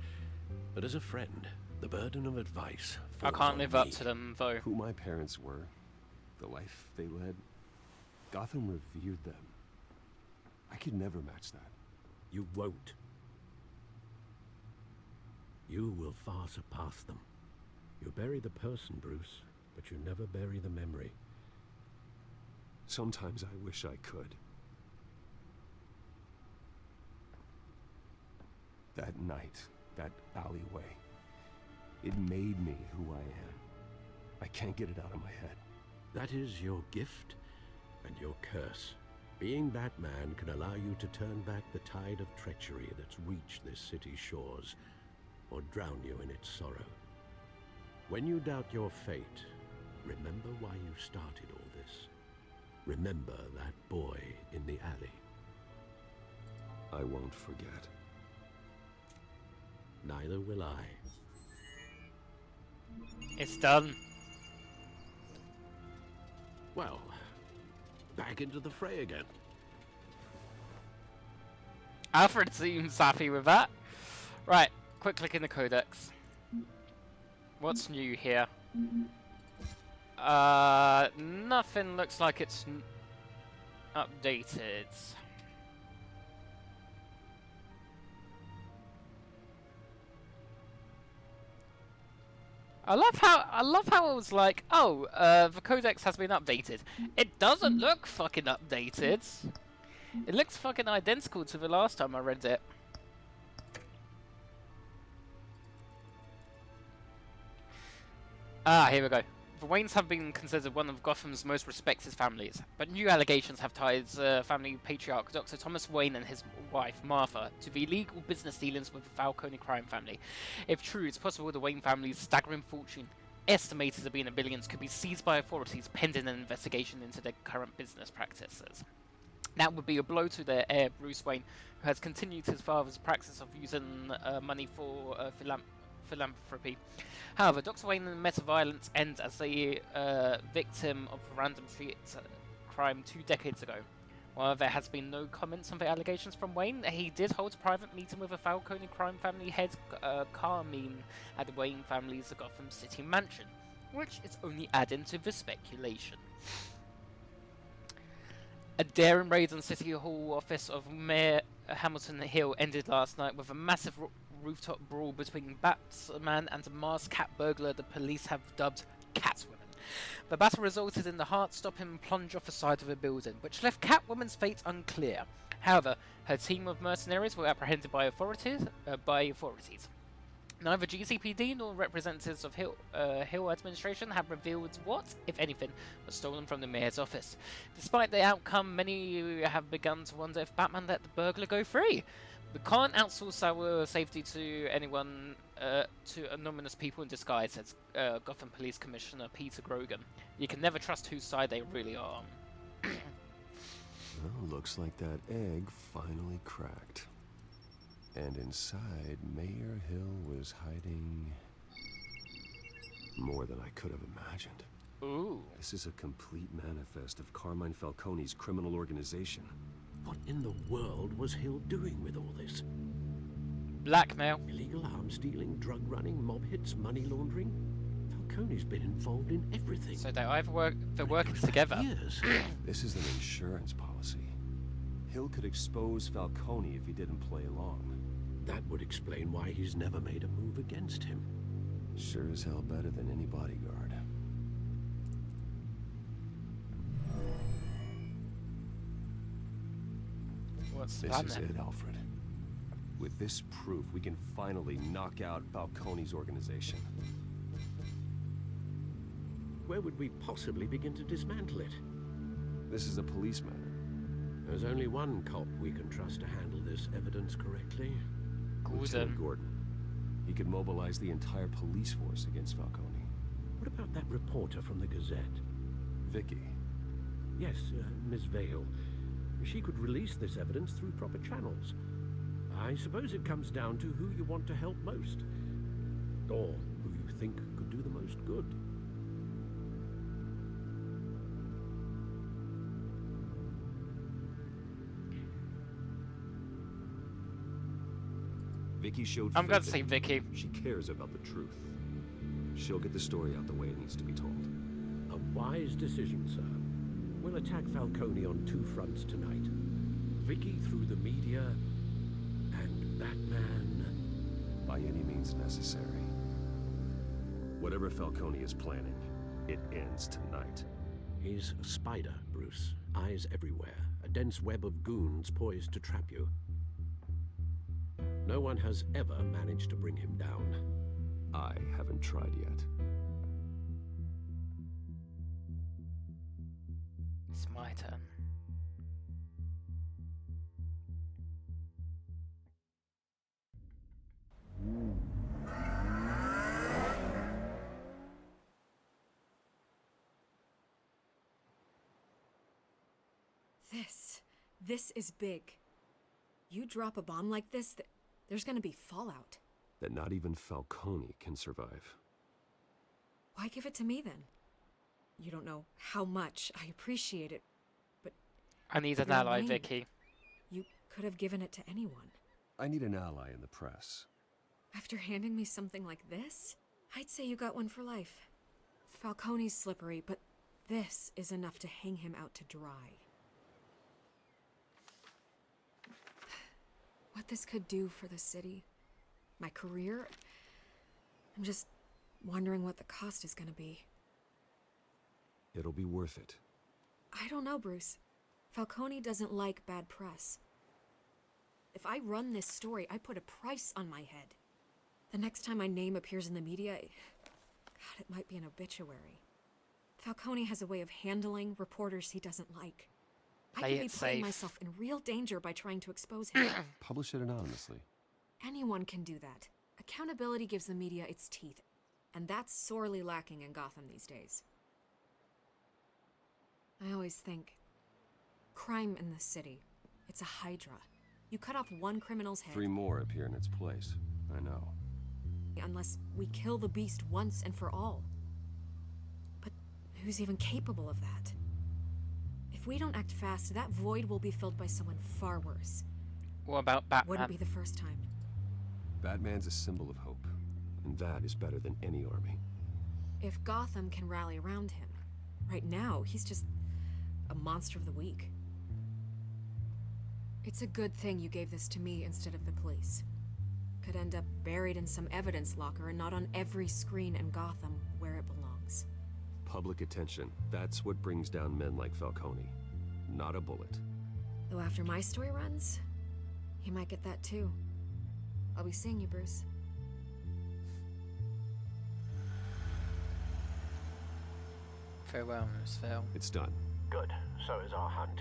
[SPEAKER 6] but as a friend, the burden of advice
[SPEAKER 2] I
[SPEAKER 6] falls
[SPEAKER 2] can't
[SPEAKER 6] on
[SPEAKER 2] live
[SPEAKER 6] me.
[SPEAKER 2] up to them, though.
[SPEAKER 1] Who my parents were, the life they led, Gotham revered them. I could never match that.
[SPEAKER 6] You won't. You will far surpass them. You bury the person, Bruce, but you never bury the memory.
[SPEAKER 1] Sometimes I wish I could. That night, that alleyway, it made me who I am. I can't get it out of my head.
[SPEAKER 6] That is your gift and your curse. Being Batman can allow you to turn back the tide of treachery that's reached this city's shores, or drown you in its sorrow. When you doubt your fate, remember why you started all this. Remember that boy in the alley.
[SPEAKER 1] I won't forget.
[SPEAKER 6] Neither will I.
[SPEAKER 2] It's done.
[SPEAKER 6] Well, back into the fray again.
[SPEAKER 2] Alfred seems happy with that. Right, quick click in the codex. What's new here? Nothing looks like it's updated. I love how it was like, oh, the codex has been updated. It doesn't look fucking updated. It looks fucking identical to the last time I read it. Ah, here we go. The Waynes have been considered one of Gotham's most respected families, but new allegations have tied family patriarch Dr. Thomas Wayne and his wife, Martha, to the illegal business dealings with the Falcone crime family. If true, it's possible the Wayne family's staggering fortune, estimated to be in the billions, could be seized by authorities pending an investigation into their current business practices. That would be a blow to their heir, Bruce Wayne, who has continued his father's practice of using money for philanthropy. However, Dr. Wayne met a violent end as a victim of a random street crime 2 decades ago. While there has been no comments on the allegations from Wayne, he did hold a private meeting with a Falcone crime family head, Carmine, at the Wayne family's Gotham City mansion, which is only adding to the speculation. A daring raid on City Hall office of Mayor Hamilton Hill ended last night with a massive rooftop brawl between Batman and a masked cat burglar the police have dubbed Catwoman. The battle resulted in the heart-stopping plunge off the side of the building, which left Catwoman's fate unclear. However, her team of mercenaries were apprehended by authorities. Neither GCPD nor representatives of Hill administration have revealed what, if anything, was stolen from the mayor's office. Despite the outcome, many have begun to wonder if Batman let the burglar go free. We can't outsource our safety to anyone, to anonymous people in disguise, says Gotham Police Commissioner Peter Grogan. You can never trust whose side they really are.
[SPEAKER 1] Well, looks like that egg finally cracked. And inside, Mayor Hill was hiding more than I could have imagined.
[SPEAKER 2] Ooh.
[SPEAKER 1] This is a complete manifest of Carmine Falcone's criminal organization.
[SPEAKER 6] What in the world was Hill doing with all this?
[SPEAKER 2] Blackmail.
[SPEAKER 6] Illegal arms dealing, drug running, mob hits, money laundering. Falcone's been involved in everything.
[SPEAKER 2] So they're working together.
[SPEAKER 6] Years.
[SPEAKER 1] This is an insurance policy. Hill could expose Falcone if he didn't play along.
[SPEAKER 6] That would explain why he's never made a move against him.
[SPEAKER 1] Sure as hell better than any bodyguard. This is it, Alfred. With this proof, we can finally knock out Falcone's organization.
[SPEAKER 6] Where would we possibly begin to dismantle it?
[SPEAKER 1] This is a police matter.
[SPEAKER 6] There's only one cop we can trust to handle this evidence correctly.
[SPEAKER 1] Lieutenant Gordon. He could mobilize the entire police force against Falcone.
[SPEAKER 6] What about that reporter from the Gazette?
[SPEAKER 1] Vicky.
[SPEAKER 6] Yes, Miss Vale. She could release this evidence through proper channels. I suppose it comes down to who you want to help most. Or who you think could do the most good.
[SPEAKER 1] Vicky showed
[SPEAKER 2] I'm going to say Vicky.
[SPEAKER 1] She cares about the truth. She'll get the story out the way it needs to be told.
[SPEAKER 6] A wise decision, sir. We'll attack Falcone on 2 fronts tonight. Vicky through the media, and Batman
[SPEAKER 1] by any means necessary. Whatever Falcone is planning, it ends tonight.
[SPEAKER 6] He's a spider, Bruce. Eyes everywhere. A dense web of goons poised to trap you. No one has ever managed to bring him down.
[SPEAKER 1] I haven't tried yet.
[SPEAKER 2] It's my turn.
[SPEAKER 13] This is big. You drop a bomb like this, there's gonna be fallout.
[SPEAKER 1] That not even Falcone can survive.
[SPEAKER 13] Why give it to me then? You don't know how much I appreciate it, but...
[SPEAKER 2] I need an
[SPEAKER 13] you're
[SPEAKER 2] ally,
[SPEAKER 13] Wayne.
[SPEAKER 2] Vicky.
[SPEAKER 13] You could have given it to anyone.
[SPEAKER 1] I need an ally in the press.
[SPEAKER 13] After handing me something like this, I'd say you got one for life. Falcone's slippery, but this is enough to hang him out to dry. What this could do for the city, my career, I'm just wondering what the cost is gonna be.
[SPEAKER 1] It'll be worth it.
[SPEAKER 13] I don't know, Bruce. Falcone doesn't like bad press. If I run this story, I put a price on my head. The next time my name appears in the media, God, it might be an obituary. Falcone has a way of handling reporters he doesn't like. I could be putting myself in real danger by trying to expose him.
[SPEAKER 1] Publish it anonymously.
[SPEAKER 13] Anyone can do that. Accountability gives the media its teeth, and that's sorely lacking in Gotham these days. I always think, crime in the city, it's a hydra. You cut off one criminal's head...
[SPEAKER 1] 3 more appear in its place. I know.
[SPEAKER 13] Unless we kill the beast once and for all. But who's even capable of that? If we don't act fast, that void will be filled by someone far worse.
[SPEAKER 2] What about Batman?
[SPEAKER 13] Wouldn't be the first time.
[SPEAKER 1] Batman's a symbol of hope, and that is better than any army.
[SPEAKER 13] If Gotham can rally around him, right now, he's just a monster of the week. It's a good thing you gave this to me instead of the police. Could end up buried in some evidence locker and not on every screen in Gotham where it belongs.
[SPEAKER 1] Public attention, that's what brings down men like Falcone. Not a bullet.
[SPEAKER 13] Though after my story runs, he might get that too. I'll be seeing you, Bruce.
[SPEAKER 2] Farewell, Miss Phil.
[SPEAKER 1] It's done.
[SPEAKER 6] Good. So is our hunt.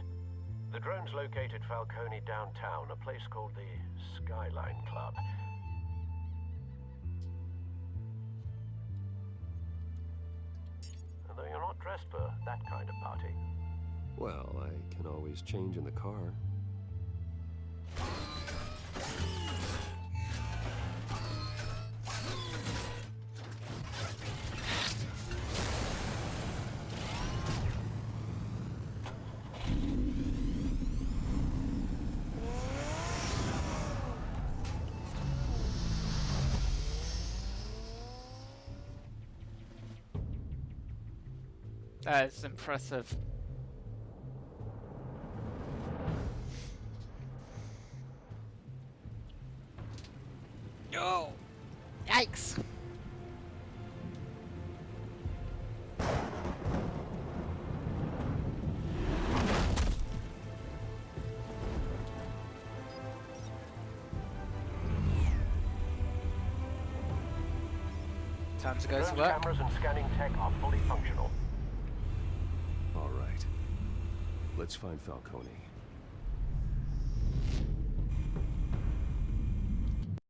[SPEAKER 6] The drones located Falcone downtown, a place called the Skyline Club. Although you're not dressed for that kind of party.
[SPEAKER 1] Well, I can always change in the car.
[SPEAKER 2] That is impressive. Oh! Yikes! Time to go to work.
[SPEAKER 6] Cameras and scanning tech are fully functional.
[SPEAKER 1] All right. Let's find Falcone.